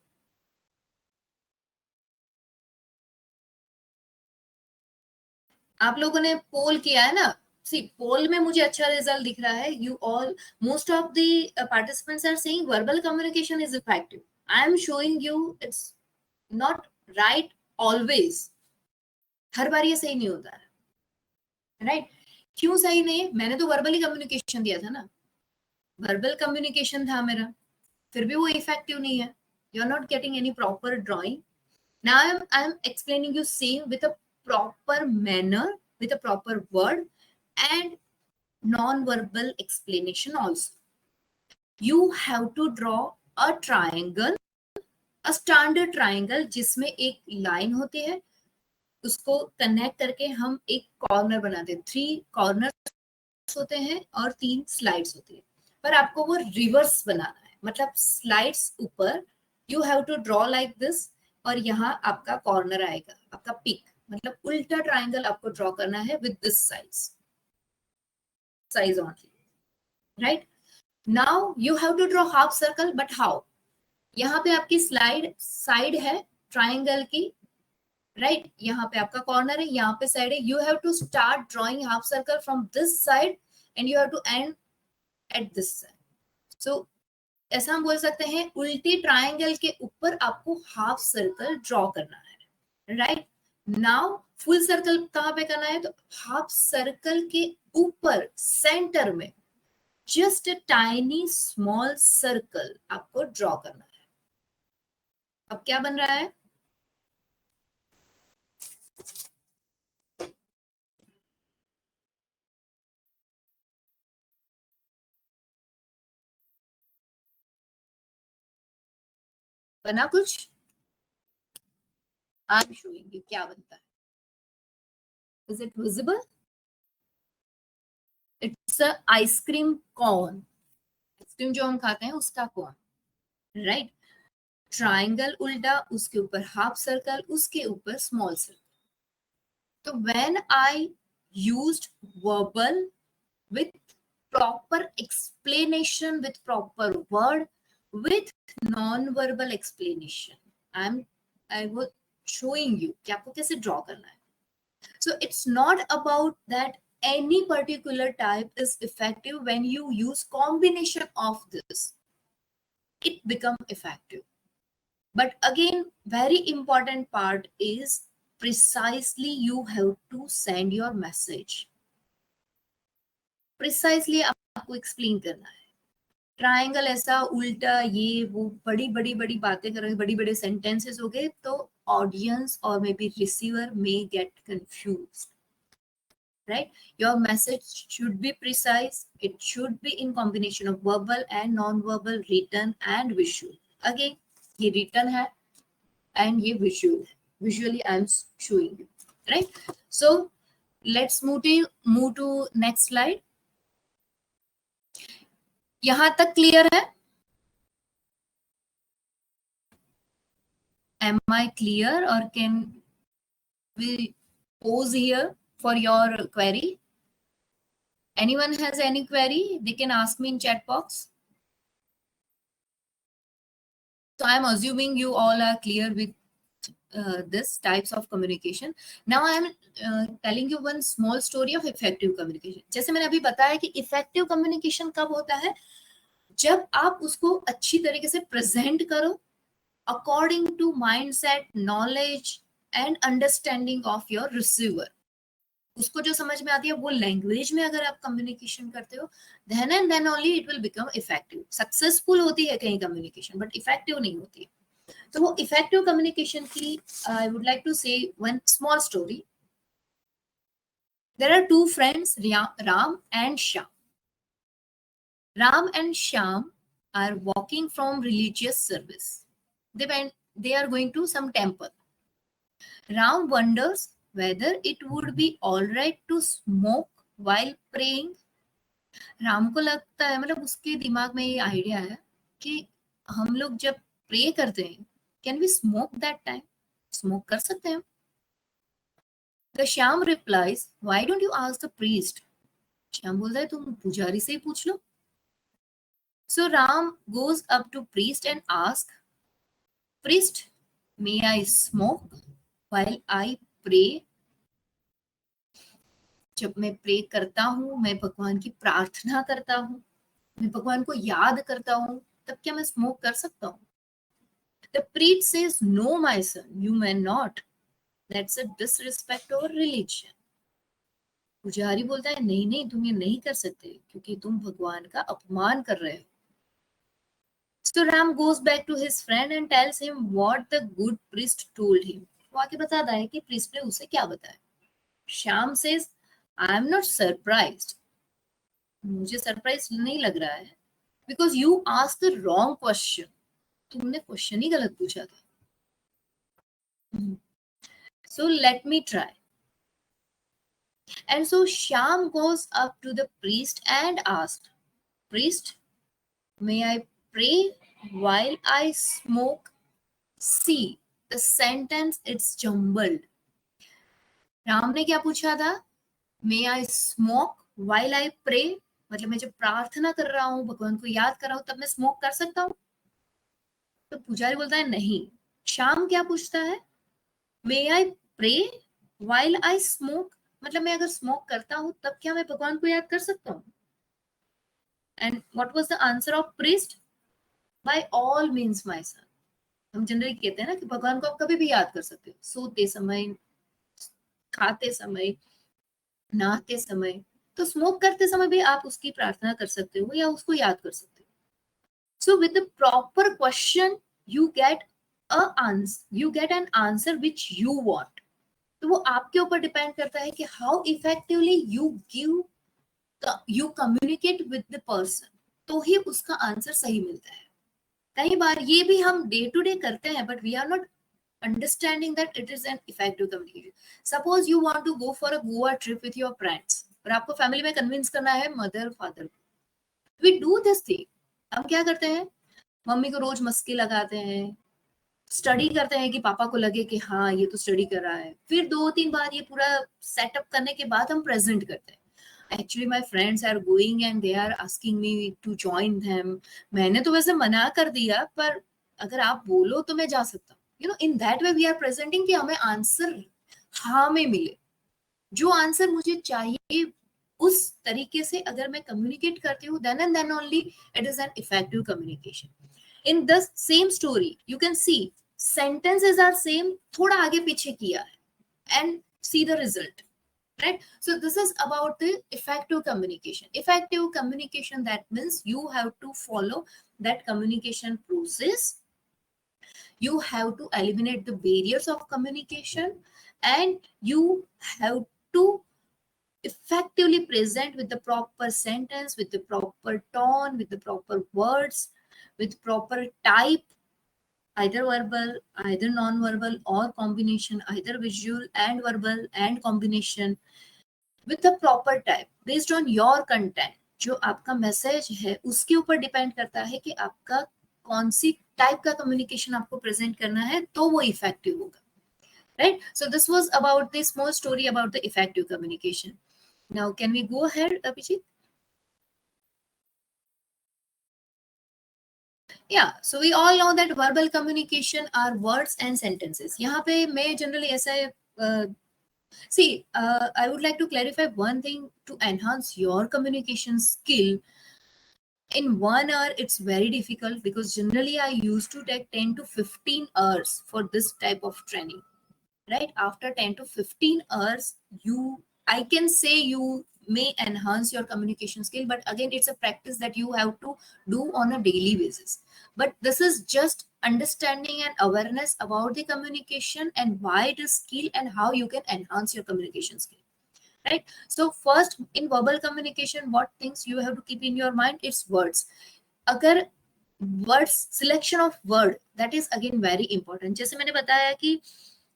आप लोगों ने पोल किया है ना? See, poll में मुझे अच्छा result दिख रहा है. You all, most of the participants are saying verbal communication is effective. I am showing you it's not right always. हर बार ये सही नहीं होता है, right? क्यों सही नहीं? मैंने तो verbally communication दिया था ना, verbal communication था मेरा, फिर भी वो effective नहीं है. You are not getting any proper drawing. Now I am explaining you same with a proper manner, with a proper word and non-verbal explanation also. You have to draw a triangle, a standard triangle जिसमें एक line होती है, उसको connect करके हम एक corner बनाते हैं. 3 कॉर्नर्स होते हैं और 3 स्लाइड्स होती है, पर आपको वो रिवर्स बनाना है. मतलब स्लाइड्स ऊपर you have to draw like this और यहाँ आपका कॉर्नर आएगा, आपका पिक, मतलब उल्टा ट्राइंगल आपको ड्रॉ करना है with this size only, right? Now you have to draw half circle, but how? यहाँ पे आपकी साइड है ट्राइंगल की, right? यहाँ पे आपका कॉर्नर है, यहाँ पे साइड है. You have to start drawing half circle from this side and you have to end at this side. So ऐसा हम बोल सकते हैं उल्टी ट्राइंगल के ऊपर आपको हाफ सर्कल ड्रॉ करना है, राइट? नाउ फुल सर्कल कहाँ पे करना है? तो हाफ सर्कल के ऊपर सेंटर में just a tiny small circle आपको ड्रॉ करना है. अब क्या बन रहा है? बना कुछ? आई एम शोइंग यू क्या बनता है. Is it visible? It's a ice cream corn. Ice cream जो हम खाते हैं उसका कॉर्न, राइट? ट्राइंगल उल्टा, उसके ऊपर हाफ सर्कल, उसके ऊपर स्मॉल सर्कल. तो when I used verbal with proper explanation with proper word, with non-verbal explanation. I was showing you कि आपको कैसे draw करना है. So it's not about that any particular type is effective. When you use combination of this, it become effective. But again, very important part is precisely you have to send your message. Precisely आपको explain करना है. Triangle ऐसा उल्टा ये वो बड़ी बड़ी बड़ी बातें कर रहे हैं, बड़ी बड़े सेंटेंसेस हो गए, तो ऑडियंस और may be receiver may get confused. Right? Your message should be precise. It should be in combination of verbal and non-verbal, written and visual. Again, ये written है and ये visual है. Visually, I am showing you. Right? So let's move to next slide. यहाँ तक clear है? Am I clear, or can we pause here for your query? Anyone has any query, they can ask me in chat box. So I'm assuming you all are clear with this types of communication. Now I'm telling you one small story of effective communication. जैसे मैंने अभी बताया कि effective communication कब होता है, जब आप उसको अच्छी तरीके से present करो according to mindset, knowledge and understanding of your receiver. उसको जो समझ में आती है वो लैंग्वेज में अगर आप कम्युनिकेशन करते हो, then and then only it will become effective. Successful होती है कहीं कम्युनिकेशन, बट इफेक्टिव नहीं होती है. तो वो इफेक्टिव कम्युनिकेशन की I would like to say one small story. There are two friends, Ram and Shyam. Ram and Shyam are walking from religious service. They are going to some temple. Ram wonders whether it would be all right to smoke while praying. Ram को लगता है, मतलब उसके दिमाग में ये idea है कि हम लोग जब प्रे करते हैं, can we smoke that time, smoke कर सकते हैं. The Shyam replies, why don't you ask the priest. Shyam बोलता है तुम पुजारी से ही पूछ लो. So Ram goes up to priest and ask, priest may I smoke while I pray. जब मैं प्रे करता हूँ, मैं भगवान की प्रार्थना करता हूँ, मैं भगवान को याद करता हूँ, तब क्या मैं स्मोक कर सकता हूँ. The priest says, no, my son, you may not. That's a disrespect over religion. पुजारी बोलता है नहीं नहीं, तुम ये नहीं कर सकते क्योंकि तुम भगवान का अपमान कर रहे हो. So Ram goes back to his friend and tells him what the good priest told him. वो आके बताता है कि priest ने उसे क्या बताया. Shyam says, I am not surprised. मुझे सरप्राइज नहीं लग रहा है, because you asked the wrong question. तुमने क्वेश्चन ही गलत पूछा था. So let me try. And so Shyam goes up to the priest and asked, priest, may I pray while I smoke? See, the sentence, it's jumbled. Ram ने क्या पूछा था, May I smoke while I pray? मतलब मैं जब प्रार्थना कर रहा हूँ, भगवान को याद कर रहा हूँ, तब मैं स्मोक कर सकता हूँ. तो पुजारी बोलता है नहीं. श्याम क्या पूछता है, May I pray while I smoke? मतलब मैं अगर स्मोक करता हूँ तब क्या मैं भगवान को याद कर सकता हूँ. And what was the answer of priest? By all means, my son. हम जनरली कहते हैं ना कि भगवान को आप कभी भी याद कर सकते हो, सोते समय, खाते समय, नहाते समय. तो स्मोक करते समय भी आप उसकी प्रार्थना कर सकते हो या उसको याद कर सकते हो. So with the proper question, you get an answer which you want. तो वो आपके ऊपर डिपेंड करता है कि how effectively you communicate with the person. तो ही उसका आंसर सही मिलता है. कई बार ये भी हम डे टू डे करते हैं, but we are not understanding that it is an effective communication. Suppose you want to go for a Goa trip with your friends, और आपको फैमिली में कन्विंस करना है मदर फादर को. We do this thing. हम क्या करते हैं, मम्मी को रोज मस्की लगाते हैं, स्टडी करते हैं कि पापा को लगे कि हाँ ये तो स्टडी कर रहा है. फिर 2-3 बार ये पूरा सेटअप करने के बाद हम प्रेजेंट करते हैं. actually my friends are going and they are asking me to join them. मैंने तो वैसे मना कर दिया, पर अगर आप बोलो तो मैं जा सकता हूँ. You know, in that way we are presenting कि हमें आंसर हाँ में मिले. जो आंसर मुझे चाहिए उस तरीके से अगर मैं कम्युनिकेट करती हूँ, then and then only it is an effective communication. In the same story, you can see sentences are same, थोड़ा आगे पीछे किया है, and see the result, right? So this is about the effective communication. Effective communication, that means you have to follow that communication process. You have to eliminate the barriers of communication, and you have to effectively present with the proper sentence, with the proper tone, with the proper words, with proper type, either verbal, either non-verbal, or combination, either visual and verbal and combination, with the proper type based on your content. जो आपका message है उसके ऊपर depend करता है कि आपका कौन सी टाइप का कम्युनिकेशन आपको प्रेजेंट करना है, तो वो इफेक्टिव होगा, right? So this was about the small story about the effective communication. Now can we go ahead, Abhijit? Yeah, so we all know that verbal communication are words and sentences. यहाँ पे मैं generally ऐसा see, I would like to clarify one thing to enhance your communication skill. In 1 hour, it's very difficult because generally I used to take 10 to 15 hours for this type of training, right? After 10 to 15 hours, I can say you may enhance your communication skill, but again, it's a practice that you have to do on a daily basis. But this is just understanding and awareness about the communication and why it is skill and how you can enhance your communication skill, right? So first, in verbal communication, what things you have to keep in your mind? It's words. अगर words, selection of word, that is again very important. जैसे मैंने बताया कि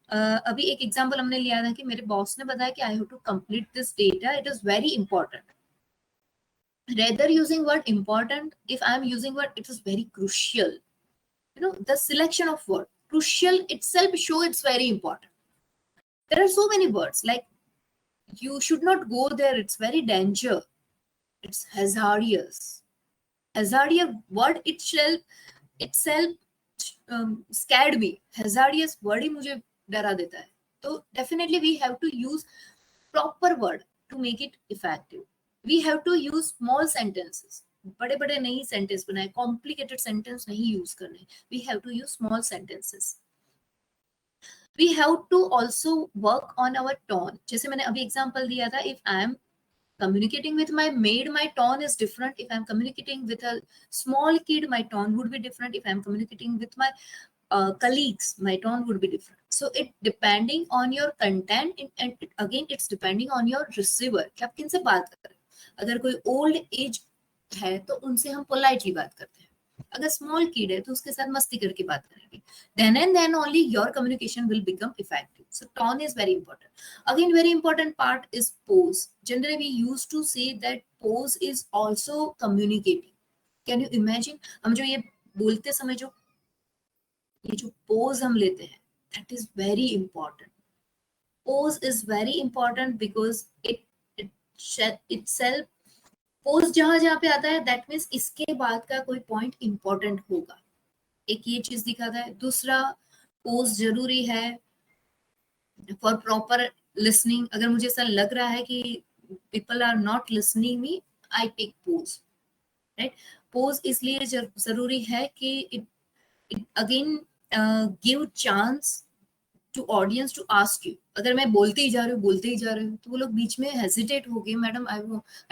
अभी एक example हमने लिया था कि मेरे बॉस ने बताया कि I have to complete this data, it is very important. Rather using word important, if I am using word it is very crucial. You know, the selection of word, crucial itself show it's very important. There are so many words like you should not go there, it's very danger, it's hazardous. Hazardous word itself scared me. Hazardous word ही मुझे डरा देता है. तो definitely we have to use proper word to make it effective. We have to use small sentences. बड़े बड़े नहीं sentence बनाए, complicated sentence नहीं यूज करने. We have to use small sentences. We have to also work on our tone. जैसे मैंने अभी example दिया था, if I am communicating with my maid, my tone is different. If I'm communicating with a small kid, my tone would be different. If I'm communicating with my colleagues, my tone would be different. So it depending on your content, and again it's depending on your receiver कि आप किन से बात कर रहे हैं. अगर कोई old age है तो उनसे हम politely बात करते हैं. अगर small kid है तो उसके साथ मस्ती करके बात करेंगे. Then and then only your communication will become effective. So tone is very important. Again, very important part is pause. Generally we used to say that pause is also communicating. Can you imagine? हम जो ये बोलते समय जो ये जो pause हम लेते हैं, that is very important. Pause is very important because it itself, pause जहां जहां पे आता है, that means इसके बाद का कोई point important होगा. एक ये चीज दिखाता है. दूसरा, pause जरूरी है for proper listening. अगर मुझे ऐसा लग रहा है कि people are not listening me, I take pause, right? Pause इसलिए जरूरी है कि it again give chance to audience to ask you. अगर मैं बोलते ही जा रही हूँ तो वो लोग बीच में hesitate हो गए, madam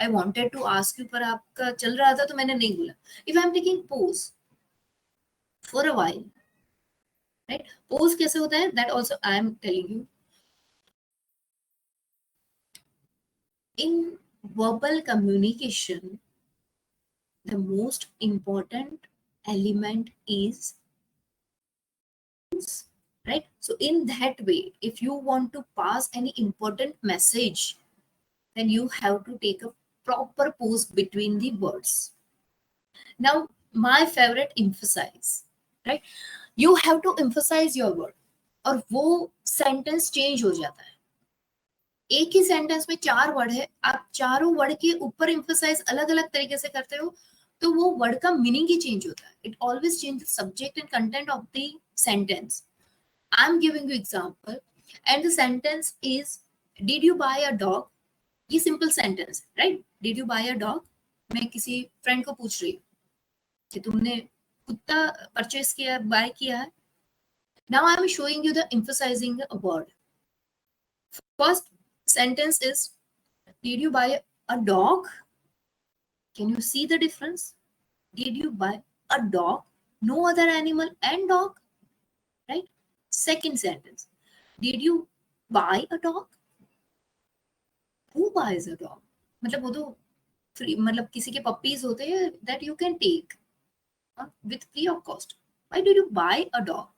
I wanted to ask you, पर आपका चल रहा था तो मैंने नहीं बोला. If I am taking pause for a while, right? Pause कैसे होता है, that also I am telling you. In verbal communication, the most important element is pause, right? So in that way, if you want to pass any important message, then you have to take a proper pause between the words. Now, my favorite, emphasize, right? You have to emphasize your word, और वो sentence change हो जाता है. एक ही sentence में 4 word है, आप चारों वर्ड के ऊपर एम्फसाइज अलग अलग तरीके से करते हो, तो वो वर्ड का मीनिंग ही चेंज होता है. It always change the subject and content of the sentence. I am giving you example and the sentence is did you buy a dog. ये सिंपल सेंटेंस है, right? Did you buy a dog. मैं किसी friend को पूछ रही हूँ कि तुमने कुत्ता परचेस किया, बाय किया है. Now I am showing you the emphasising a word. First sentence is, did you buy a dog? Can you see the difference? Did you buy a dog? No other animal and dog, right? Second sentence, did you buy a dog? Who buys a dog? मतलब वो तो free, मतलब किसी के puppies होते हैं that you can take with free of cost. Why did you buy a dog?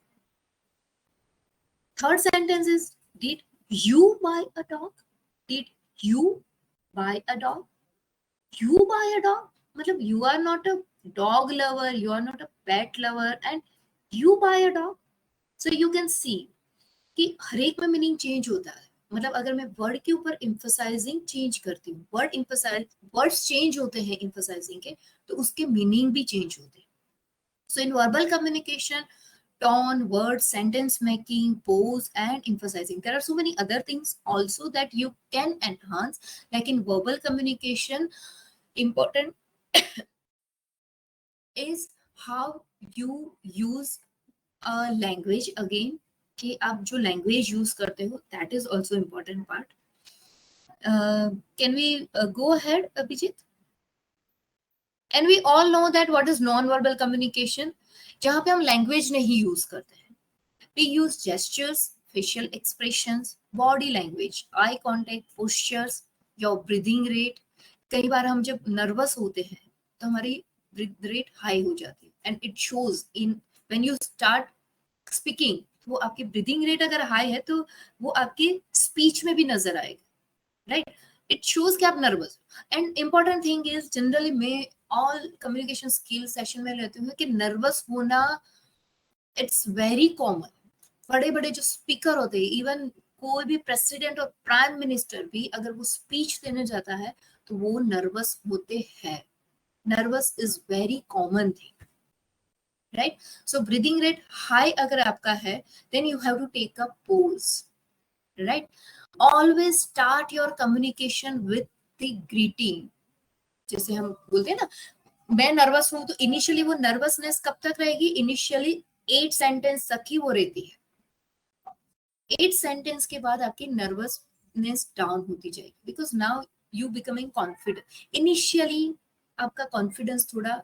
Third sentence is, did you buy a dog? Did you buy a dog? You buy a dog, मतलब you are not a dog lover, you are not a pet lover and you buy a dog. So you can see कि हर एक में meaning change होता है. मतलब अगर मैं word के ऊपर एम्फसाइजिंग चेंज करती हूँ, वर्ड्स चेंज होते हैं एम्फसाइजिंग के, तो उसके मीनिंग भी चेंज होते हैं. So in verbal communication, tone, words, sentence making, pose, and emphasizing. There are so many other things also that you can enhance. Like in verbal communication, important is how you use a language. Again, कि आप जो language use करते हो, that is also important part. Can we go ahead, Abhijit? And we all know that what is non-verbal communication, जहाँ पे हम language नहीं use करते हैं. We use gestures, facial expressions, body language, eye contact, postures, your breathing rate. कई बार हम जब nervous होते हैं तो हमारी breath rate high हो जाती है, and it shows in when you start speaking. वो आपकी breathing rate अगर high है तो वो आपकी speech में भी नजर आएगा, right? It shows कि आप nervous. And important thing is generally मैं all communication skills session में लेती हूँ कि nervous होना it's very common. बड़े बड़े जो स्पीकर होते हैं, इवन कोई भी प्रेसिडेंट और प्राइम मिनिस्टर भी अगर वो स्पीच देने जाता है तो वो नर्वस होते हैं. Nervous is very common thing, right? So breathing rate high अगर आपका है, then you have to take a pause, right? Always start your communication with the greeting. जैसे हम बोलते हैं ना, मैं नर्वस हूं, तो इनिशियली वो नर्वसनेस कब तक रहेगी? इनिशियली 8 सेंटेंस तक ही वो रहती है. 8 सेंटेंस के बाद आपकी नर्वसनेस डाउन होती जाएगी, because now you becoming confident. Initially आपका कॉन्फिडेंस थोड़ा,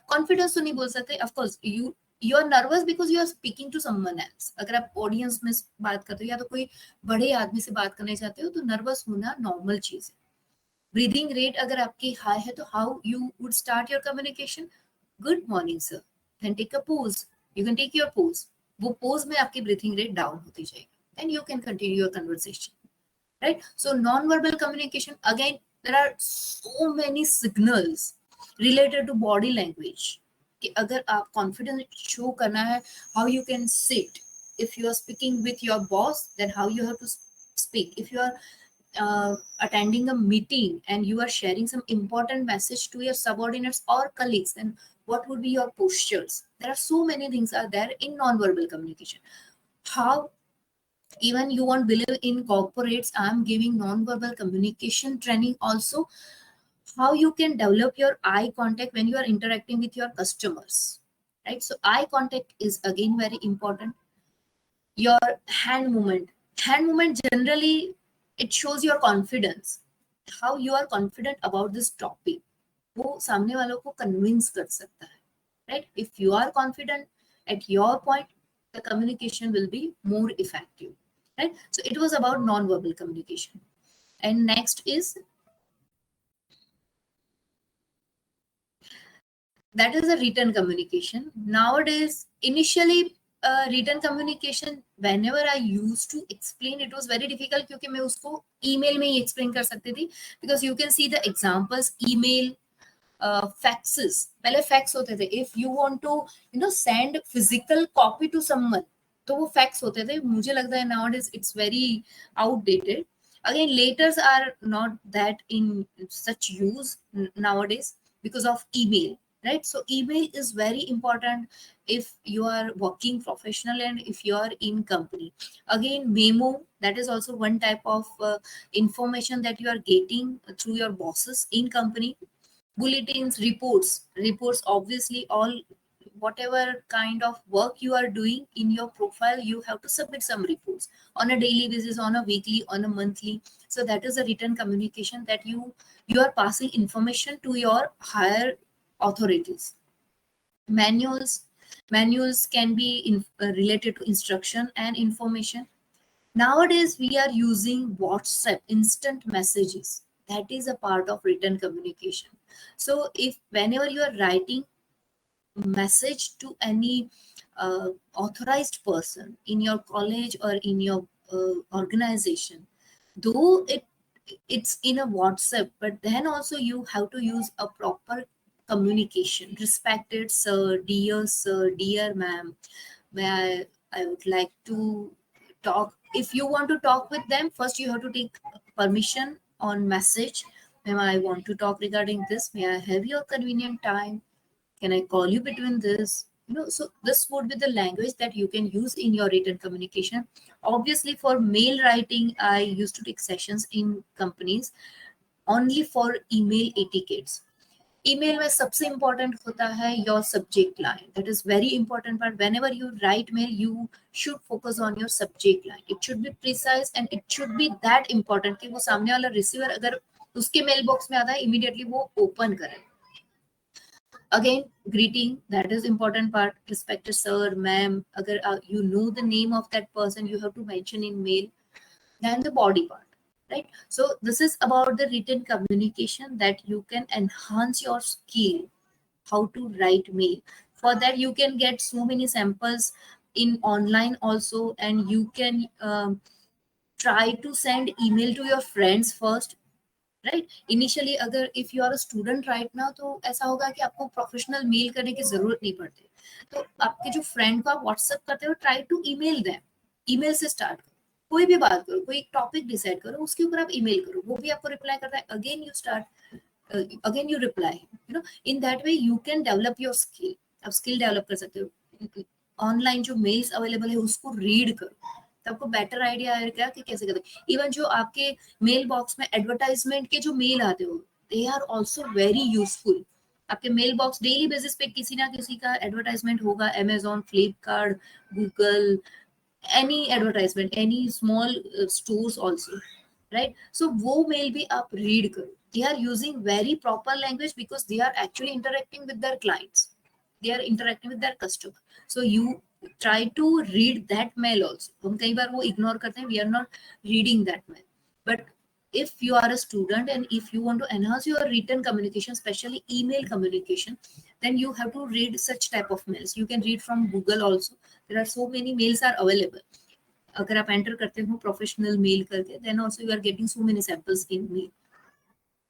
कॉन्फिडेंस तो नहीं बोल सकते, of course you are nervous because you are speaking to someone else. अगर आप ऑडियंस में बात करते हो या तो कोई बड़े आदमी से बात करने चाहते हो तो नर्वस होना नॉर्मल चीज है. ब्रीदिंग रेट अगर आपकी हाई है तो how you would start your communication? Good morning sir, then take a pause, you can take your pause. वो पोज में आपकी ब्रीथिंग रेट डाउन होती जाएगी, then you can continue your conversation, right? So non-verbal communication, again, there are so many signals related to body language. कि अगर आप confidence show करना है, how you can sit. If you are speaking with your boss, then how you have to speak. If you are attending a meeting and you are sharing some important message to your subordinates or colleagues, then what would be your postures? There are so many things are there in non-verbal communication. How even you won't believe, in corporates I'm giving non-verbal communication training also, how you can develop your eye contact when you are interacting with your customers, right? So eye contact is again very important. Your hand movement generally it shows your confidence, how you are confident about this topic. वो सामने वालों को convince कर सकता है, right? If you are confident at your point, the communication will be more effective, right? So it was about non-verbal communication. And next is, that is a written communication. Nowadays, initially written communication, whenever I used to explain, it was very difficult क्योंकि मैं उसको email में ही explain कर सकती थी, because you can see the examples. Email, faxes, पहले fax होते थे. If you want to send physical copy to someone, तो वो फैक्स होते थे. मुझे लगता है nowadays it's very outdated. Again, letters are not that in such use nowadays because of email, right? So email is very important if you are working professional and if you are in company. Again, memo, that is also one type of information that you are getting through your bosses in company. Bulletins, reports, obviously all whatever kind of work you are doing in your profile, you have to submit some reports on a daily basis, on a weekly, on a monthly. So that is a written communication that you are passing information to your higher authorities. Manuals can be related to instruction and information. Nowadays we are using WhatsApp instant messages, that is a part of written communication. So if whenever you are writing message to any authorized person in your college or in your organization, though it's in a WhatsApp, but then also you have to use a proper communication. Respected sir, dear ma'am, may I would like to talk. If you want to talk with them, first you have to take permission on message. Ma'am, I want to talk regarding this. May I have your convenient time? Can I call you between this? So this would be the language that you can use in your written communication. Obviously, for mail writing, I used to take sessions in companies only for email etiquettes. Email में सबसे important होता है your subject line. That is very important part. Whenever you write mail, you should focus on your subject line. It should be precise and it should be that important कि वो सामने वाला receiver अगर उसके mail box में आता है immediately वो ओपन करे. Again, greeting, that is important part. Respected sir, ma'am, agar you know the name of that person, you have to mention in mail. Then the body part, right? So this is about the written communication that you can enhance your skill how to write mail. For that you can get so many samples in online also, and you can try to send email to your friends first, right. Initially अगर if you are a student right now, तो ऐसा होगा कि आपको professional mail करने की जरूरत नहीं पड़ती. तो आपके जो फ्रेंड को आप व्हाट्सएप करते हो, try to email them. Email से स्टार्ट करो, कोई भी बात करो, कोई टॉपिक डिसाइड करो, उसके ऊपर आप ईमेल करो, वो भी आपको रिप्लाई करता है. Again you start, again you reply. In that way you can develop your skill. आप स्किल डेवलप कर सकते हो. ऑनलाइन जो मेल्स अवेलेबल है उसको रीड करो, तो आपको बेटर आइडिया आएगा कि कैसे करते हैं. इवन जो आपके मेल बॉक्स में एडवर्टाइजमेंट के जो मेल आते हो, they are also very useful. आपके मेल बॉक्स डेली बेसिस पे किसी ना किसी का एडवर्टाइजमेंट होगा. Amazon, Flipkart, Google, any advertisement, any small stores also, right. So वो मेल भी आप रीड करो. They are using very proper language because they are actually interacting with their clients, they are interacting with their customer. So you try to read that mail also. हम कई बार वो ignore करते हैं, we are not reading that mail. But if you are a student and if you want to enhance your written communication, especially email communication, then you have to read such type of mails. You can read from Google also. There are so many mails are available. अगर आप enter करते हो professional mail करके, then also you are getting so many samples in mail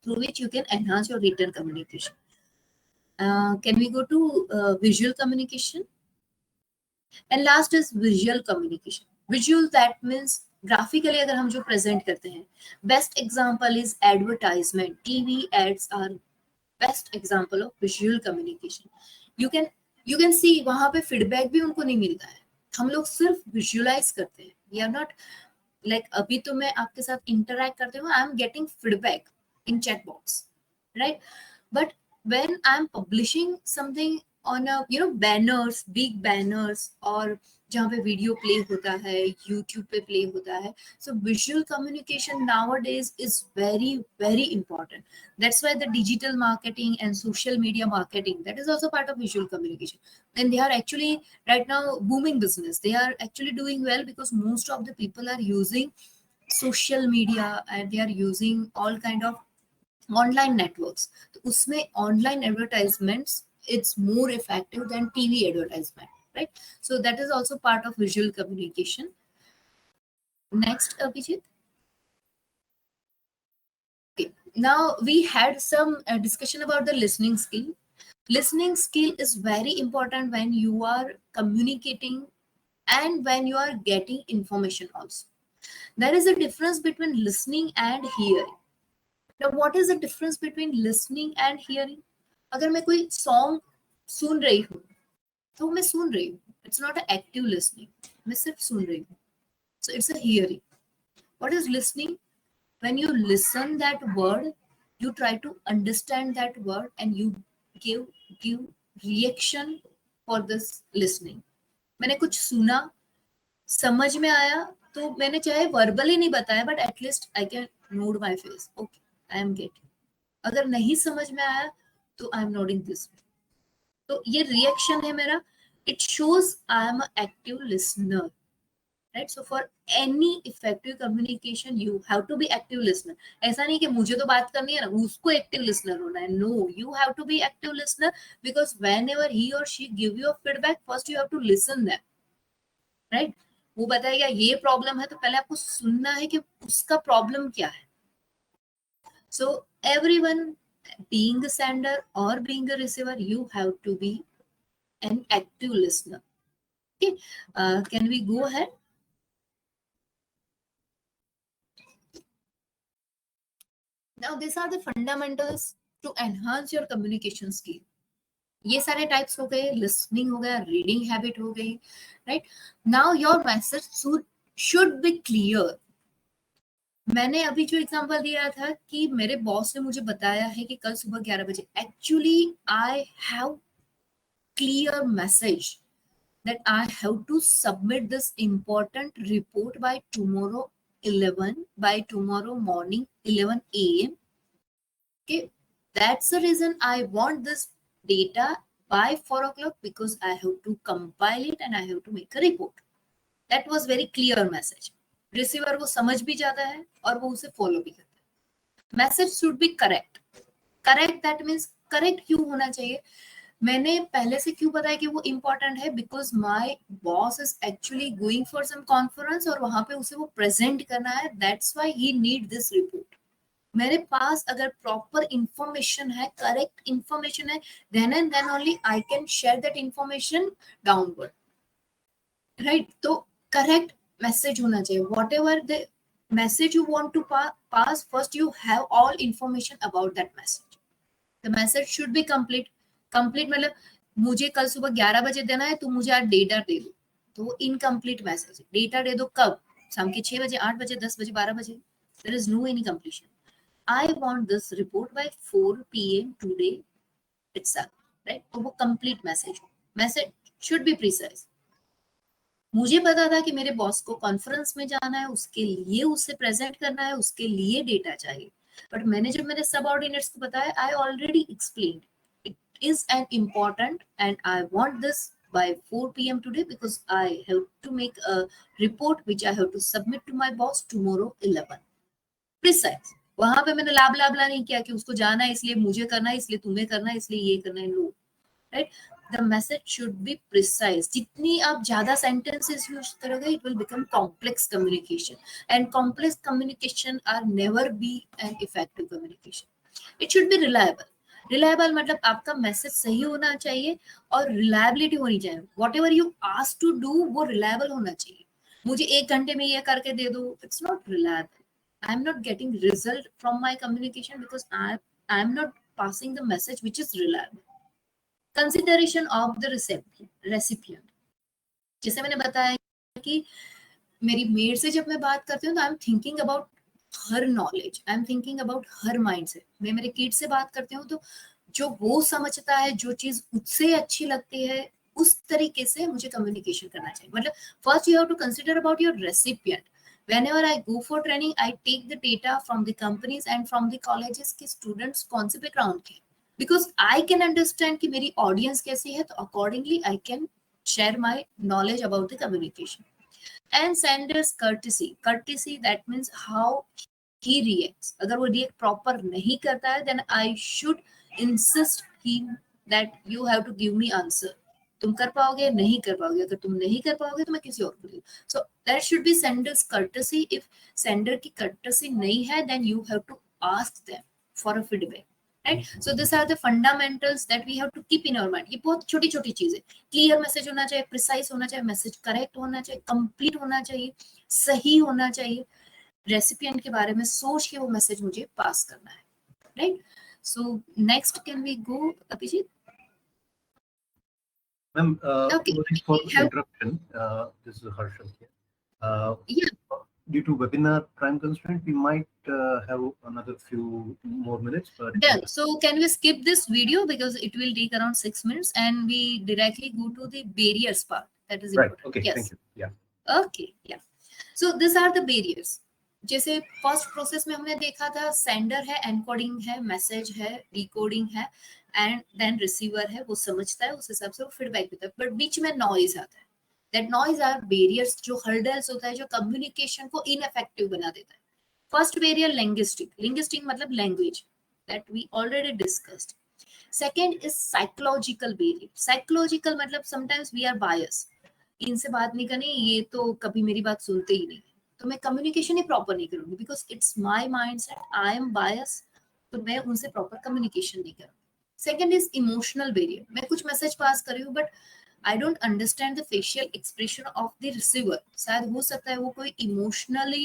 through which you can enhance your written communication. Can we go to visual communication? And last is visual communication. Visual, that means graphically अगर हम जो present करते हैं. Best example is advertisement. TV ads are best example of visual communication. You can see वहाँ पे feedback भी उनको नहीं मिलता है. हम लोग सिर्फ visualize करते हैं. We are not like अभी तो मैं आपके साथ interact करते हूँ, I am getting feedback in chat box, right? But when I'm publishing something on a banners, big banners, और जहाँ पे वीडियो प्ले होता है, यूट्यूब पे प्ले होता है, so visual communication nowadays is very very important. That's why the digital marketing and social media marketing, that is also part of visual communication, and they are actually right now booming business. They are actually doing well because most of the people are using social media and they are using all kind of online networks. तो उसमें online advertisements, it's more effective than TV advertisement, right? So that is also part of visual communication. Next, Abhijit. Okay, now we had some discussion about the listening skill. Listening skill is very important when you are communicating and when you are getting information also. There is a difference between listening and hearing. Now what is the difference between listening and hearing? अगर मैं कोई song सुन रही हूँ तो मैं सुन रही हूँ, it's not a active listening, मैं सिर्फ सुन रही हूँ, so it's a hearing. What is listening? When you listen that word, you try to understand that word and you give reaction for this listening. मैंने कुछ सुना, समझ में आया, तो मैंने चाहे वर्बली नहीं बताया but at least I can node my face, okay I am getting. अगर नहीं समझ में आया तो आई एम नोडिंग दिस. तो ये रिएक्शन है मेरा. It shows I am a active listener. Right? So for any effective communication, you have to be active listener. ऐसा नहीं कि मुझे तो बात करनी है ना, उसको active listener होना है. No, you have to be active listener because whenever he or she give you a feedback, first you have to listen them. Right? वो बताएगा ये प्रॉब्लम है, तो पहले आपको सुनना है कि उसका प्रॉब्लम क्या है. So everyone, being the sender or being a receiver, you have to be an active listener. Okay, can we go ahead? Now these are the fundamentals to enhance your communication skill. ये सारे types हो गए, listening हो गया, reading habit हो गई, right. Now your message should B clear. मैंने अभी जो एग्जांपल दिया था कि मेरे बॉस ने मुझे बताया है कि कल सुबह 11 बजे, actually I have clear message that I have to submit this important report by tomorrow 11, by tomorrow morning 11 a.m. Okay, that's the reason I want this data by 4 o'clock because I have to compile it and I have to make a report. That was very clear message. Receiver वो समझ भी जाता है और वो उसे follow भी करता है. Message should be correct. Correct, that means correct क्यों होना चाहिए? मैंने पहले से क्यों बताया कि वो इम्पोर्टेंट है? Because my boss is actually going for some conference और वहां पे उसे वो प्रेजेंट करना है. That's why he need this report. मेरे पास अगर प्रॉपर इंफॉर्मेशन है, करेक्ट इंफॉर्मेशन है, then and then only I can share that information downward, right. तो करेक्ट मैसेज होना चाहिए. Whatever the message you want to pass, first you have all information about that message. The message should B complete. Complete मतलब मुझे कल सुबह 11 बजे देना है, तो मुझे आज डेटा दे दो, तो वो इनकम्प्लीट मैसेज. डेटा दे दो कब? शाम के 6 बजे, 8 बजे, 10 बजे, 12 बजे. There is no any completion. I want this report by 4 PM today itself, right. तो वो complete message. Message should be precise. मुझे पता था कि मेरे बॉस को कॉन्फ्रेंस में जाना है, उसके लिए उसे प्रेजेंट करना है, उसके लिए डेटा चाहिए. बट मैंने जब मेरे सबऑर्डिनेट्स को बताया, I already explained is an important and I want this by 4 PM today because I have to make a report which I have to submit to my boss tomorrow 11. Precise. वहां पे मैंने लाबला नहीं किया कि उसको जाना है इसलिए मुझे करना है, इसलिए तुम्हें करना है, इसलिए ये करना है. No, right. The message should be precise. जितनी आप ज्यादा सेंटेंसेस यूज करोगे, it will become complex communication and complex communication are never be an effective communication. It should be reliable. Reliable मतलब आपका मैसेज सही होना चाहिए और रिलायबिलिटी होनी चाहिए. Whatever you ask to do वो रिलायबल होना चाहिए. मुझे 1 घंटे में ये करके दे दो, it's not reliable. I am not getting result from my communication because I am not passing the message which is reliable. Consideration of the recipient. जैसे मैंने बताया कि मेरी मेड से जब मैं बात करती हूँ तो I am thinking about her knowledge, I am thinking about her mindset. मैं मेरे किड से बात करती हूँ तो जो वो समझता है, जो चीज उससे अच्छी लगती है, उस तरीके से मुझे कम्युनिकेशन करना चाहिए. मतलब first you have to consider about your recipient. whenever I go for training, I take the data from the companies and from the colleges कि students कौन से background के, because I can understand कि मेरी audience कैसी है, तो accordingly I can share my knowledge about the communication. And sender's courtesy that means how he reacts. अगर वो react proper नहीं करता है, then I should insist him that you have to give me answer. तुम कर पाओगे, नहीं कर पाओगे. अगर तुम नहीं कर पाओगे तो मैं किसी और को दूँ. So that should be sender's courtesy. If sender की courtesy नहीं है, then you have to ask them for a feedback. Right? So these are the fundamentals that we have to keep in our mind. ये बहुत छोटी-छोटी चीजें. Clear message होना चाहिए, precise होना चाहिए, message correct होना चाहिए, complete होना चाहिए, सही होना चाहिए, रेसिपिएंट के बारे में सोच के वो मैसेज मुझे पास करना है, right? So next can we go Abhijit? Ma'am, Okay. sorry for We have- interruption. This is Harshal here. Yeah. Due to webinar time constraint, we might have another few more minutes. But Done. So can we skip this video because it will take around 6 minutes and we directly go to the barriers part. That is right. important. Okay. Yes. Thank you. Yeah. Okay. Yeah. So these are the barriers. जैसे first process में हमने देखा था, sender है, encoding है, message है, decoding है, and then receiver है, वो समझता है, उस हिसाब से वो फीडबैक देता है, बट बीच में नॉइज आता है. दैट नॉइज आर बैरियर्स, जो हर्डल्स होता है, जो कम्युनिकेशन को इनइफेक्टिव बना देता है. First barrier linguistic. लिंग्विस्टिक मतलब language, that we already discussed. Second is psychological barrier. Psychological मतलब समटाइम्स वी आर बायस, इनसे बात नहीं करनी, ये तो कभी मेरी बात सुनते ही नहीं, तो मैं कम्युनिकेशन ही प्रॉपर नहीं करूंगी, because it's my mindset, I am bias, तो मैं उनसे प्रॉपर कम्युनिकेशन नहीं करूंगी. Second is emotional barrier. मैं कुछ मैसेज पास कर रही हूँ but I don't understand the facial expression of the receiver. शायद हो सकता है वो कोई इमोशनली,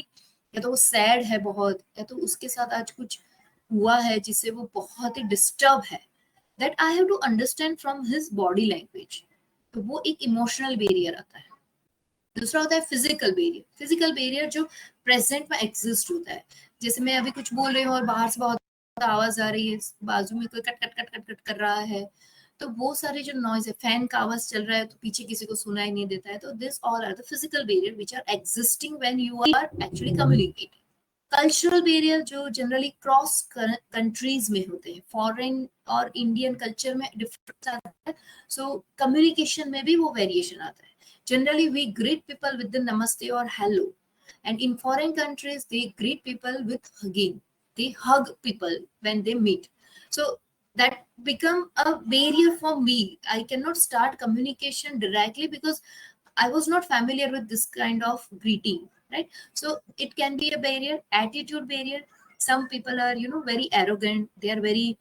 या तो वो सैड है बहुत, या तो उसके साथ आज कुछ हुआ है जिससे वो बहुत ही डिस्टर्ब है, that I have to understand from his body language. तो वो एक इमोशनल बैरियर आता है. दूसरा होता है फिजिकल बैरियर. फिजिकल बैरियर जो प्रेजेंट में एग्जिस्ट होता है, जैसे मैं अभी कुछ बोल रही हूँ और बाहर से बहुत आवाज आ रही है, बाजू में कोई cut cut cut cut cut कर रहा है, तो वो सारे जो नॉइज है, फैन का आवाज चल रहा है तो पीछे किसी को सुनाई नहीं देता है, तो this all are the physical barrier which are existing when you are actually communicating. Cultural barrier जो जनरली क्रॉस कंट्रीज में होते हैं, फॉरेन और इंडियन कल्चर में डिफरेंस आता है, सो कम्युनिकेशन में भी वो वेरिएशन आता है. Generally, we greet people with the namaste or hello. And in foreign countries, they greet people with hugging. They hug people when they meet. So that become a barrier for me. I cannot start communication directly because I was not familiar with this kind of greeting, right? So it can be a barrier, attitude barrier. Some people are, very arrogant. They are very,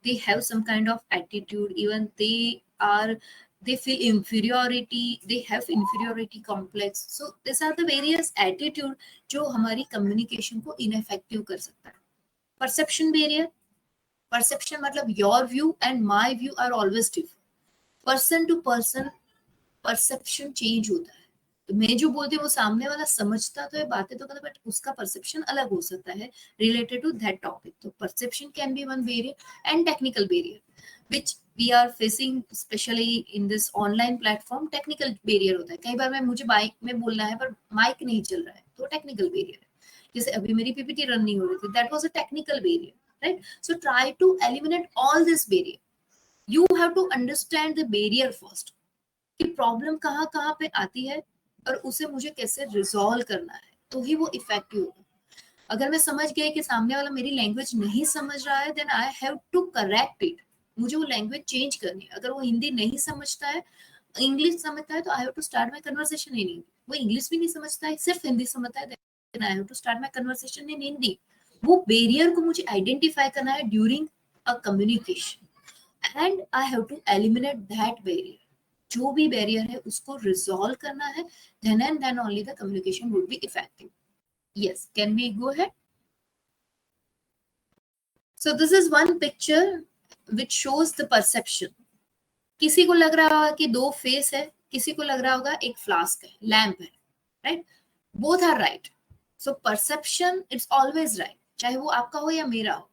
they have some kind of attitude. Even they feel inferiority, they have inferiority complex. So these are the various attitude जो हमारी communication को ineffective कर सकता है. Perception barrier. Perception मतलब your view and my view are always different. Person to person perception change होता है. तो मैं जो बोलती हूँ वो सामने वाला समझता तो है, बातें तो करता, बट उसका परसेप्शन अलग हो सकता है रिलेटेड टू दैट टॉपिक. तो perception can be one barrier. And technical barrier which we are facing especially in this online platform. Technical barrier होता है. कई बार मुझे माइक में बोलना है पर माइक नहीं चल रहा है, तो टेक्निकल बैरियर है. जैसे अभी मेरी पीपीटी रन नहीं हो रही थी, that was a technical barrier, right? So try to eliminate all this barrier. You have to understand the barrier first, कि प्रॉब्लम कहाँ कहाँ पे आती है और उसे मुझे कैसे रिजॉल्व करना है, तो ही वो इफेक्टिव होगा. अगर मैं समझ गई कि सामने वाला मेरी लैंग्वेज नहीं समझ रहा है, then I have to correct it. मुझे वो लैंग्वेज चेंज करनी है. अगर वो हिंदी नहीं समझता है, इंग्लिश समझता है, तो I have to start my conversation in Hindi. वो इंग्लिश भी नहीं समझता है, सिर्फ हिंदी समझता है, then I have to start my conversation in Hindi. वो बैरियर को मुझे आइडेंटिफाई करना है during a communication, and I have to eliminate that barrier. जो भी बैरियर है उसको रिजॉल्व करना है, then and then only the communication would be effective. Yes, can we go ahead? So this is one picture which shows the perception. किसी को लग रहा होगा कि दो फेस है, किसी को लग रहा होगा एक फ्लास्क है, लैंप है, right? Both are right. So perception it's always right, चाहे वो आपका हो या मेरा हो.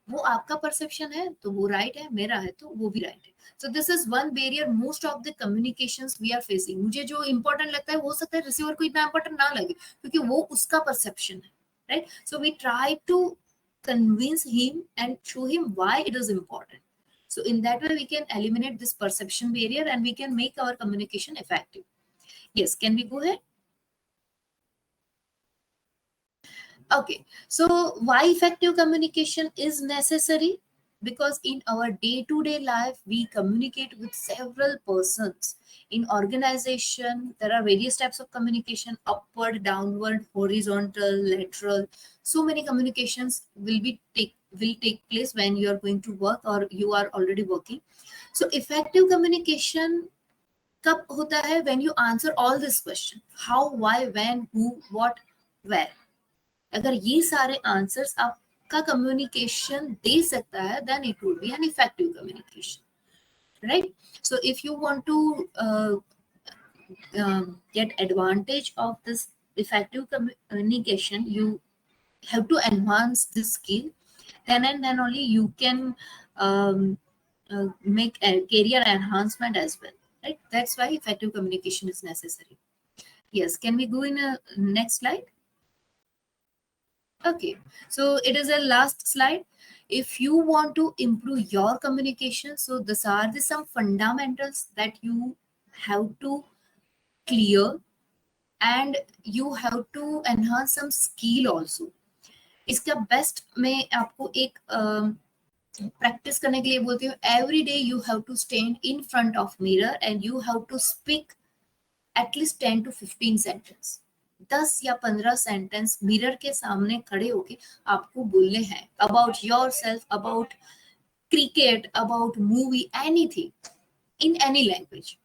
वो आपका परसेप्शन है तो वो राइट है, मेरा है तो वो भी राइट है. So this is one barrier most of the communications we are facing. मुझे जो important लगता है, हो सकता है रिसीवर को इतना important ना लगे, क्योंकि वो उसका perception है, right? So we try to convince him and show him why it is important. So in that way we can eliminate this perception barrier and we can make our communication effective. Yes, can we go ahead? Okay, so why effective communication is necessary? Because in our day-to-day life we communicate with several persons. In organization there are various types of communication: upward, downward, horizontal, lateral. So many communications will take place when you are going to work or you are already working. So effective communication कब होता है? when you answer all this question, how, why, when, who, what, where. अगर ये सारे answers आपका communication दे सकता है, then it would be an effective communication, right? So if you want to get advantage of this effective communication, you have to enhance this skill, then and then only you can make a career enhancement as well, right? That's why effective communication is necessary. Yes, can we go in a next slide? Okay, so it is a last slide. If you want to improve your communication, so these are the some fundamentals that you have to clear, and you have to enhance some skill also. इसका best मैं आपको एक practice करने के लिए बोलती हूँ. Every day you have to stand in front of mirror and you have to speak at least 10 to 15 sentence. 10 या 15 सेंटेंस मिरर के सामने खड़े होके आपको बोलने हैं about your self, about cricket, about movie, anything in any language,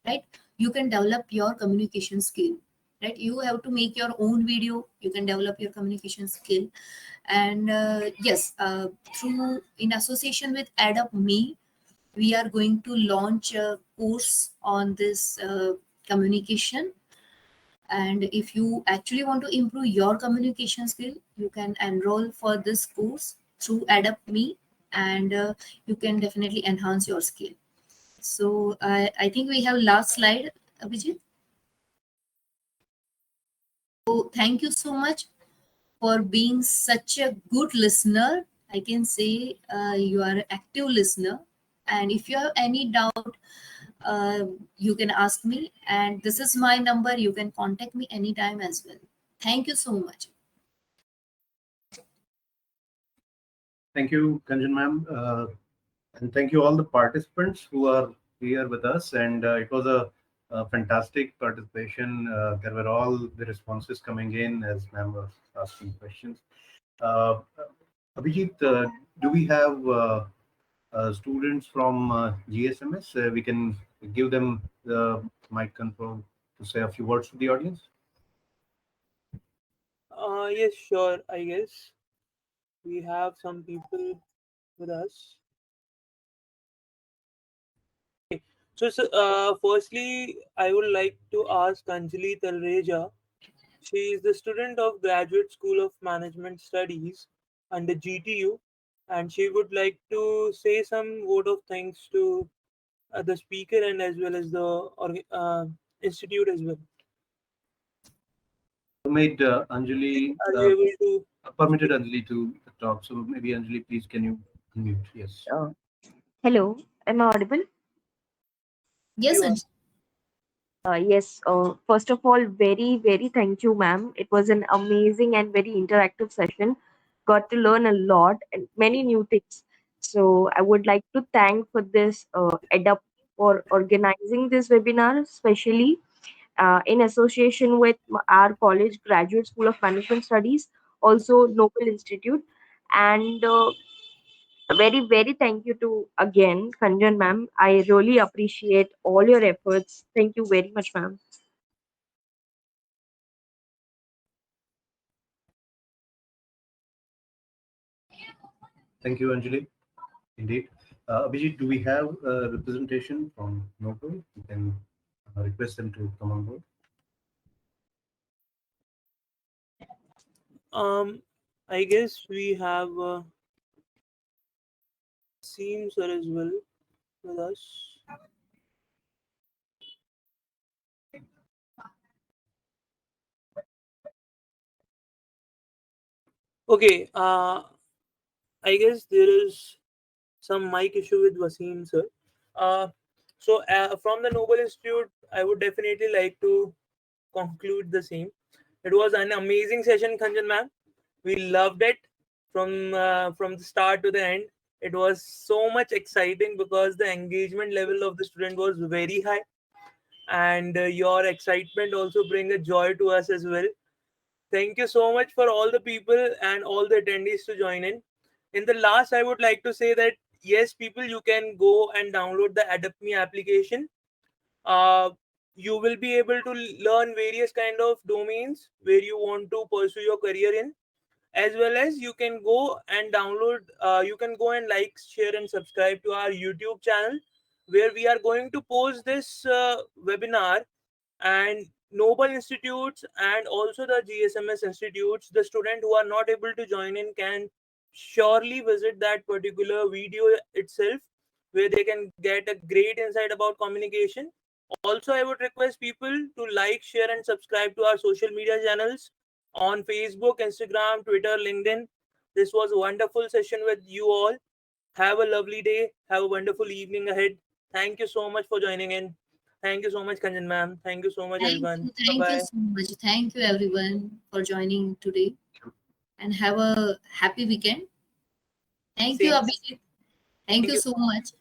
right? You can develop your communication skill, right? You have to make your own video, you can develop your communication skill. And yes, through in association with AdUpMe, we are going to launch a course on this communication. And if you actually want to improve your communication skill, you can enroll for this course through AdUpMe, and you can definitely enhance your skill. So I think we have last slide, Abhijit. So thank you so much for being such a good listener. I can say you are an active listener. And if you have any doubt, you can ask me. And this is my number. You can contact me anytime as well. Thank you so much. Thank you, Kanjan ma'am. And thank you all the participants who are here with us. And it was a fantastic participation. There were all the responses coming in as ma'am was asking questions. Abhijit, do we have students from GSMS? We can give them the mic control to say a few words to the audience. Yes, sure. I guess we have some people with us. So, firstly, I would like to ask Anjali Talreja. She is the student of Graduate School of Management Studies under GTU, and she would like to say some word of thanks to the speaker and as well as the institute as well. Made Anjali Are you able to? permitted Anjali to talk. So maybe Anjali, please can you unmute? Yes. Hello, am I audible? Yes, You are. Anjali. Yes. First of all, very, very thank you, ma'am. It was an amazing and very interactive session. Got to learn a lot and many new things. So I would like to thank for this EDUP for organizing this webinar, especially in association with our college, Graduate School of Management Studies, also Noble Institute, and a very, very thank you to again, Kanjan ma'am. I really appreciate all your efforts. Thank you very much, ma'am. Thank you, Anjali. Indeed. Abhijit, do we have a representation from Noble? You can request them to come on board. I guess we have Seem sir as well with us. Okay, I guess there is some mic issue with Wasim sir. From the Noble Institute, I would definitely like to conclude the same. It was an amazing session, Kanjan ma'am. We loved it from the start to the end. It was so much exciting because the engagement level of the student was very high, and your excitement also bring a joy to us as well. Thank you so much for all the people and all the attendees to join in. In the last, I would like to say that yes, people, you can go and download the AdUpMe application. you will be able to learn various kind of domains where you want to pursue your career in, as well as you can go and download, you can go and like, share and subscribe to our YouTube channel, where we are going to post this webinar. And Noble Institutes and also the GSMS Institutes, the student who are not able to join in can surely visit that particular video itself, where they can get a great insight about communication. Also, I would request people to like, share, and subscribe to our social media channels on Facebook, Instagram, Twitter, LinkedIn. This was a wonderful session with you all. Have a lovely day. Have a wonderful evening ahead. Thank you so much for joining in. Thank you so much, Kanjan ma'am. Thank you so much, everyone. Thank you Bye-bye. so much. Thank you, everyone, for joining today. And have a happy weekend. Thank you, Same. Abhijit. Thank you so much.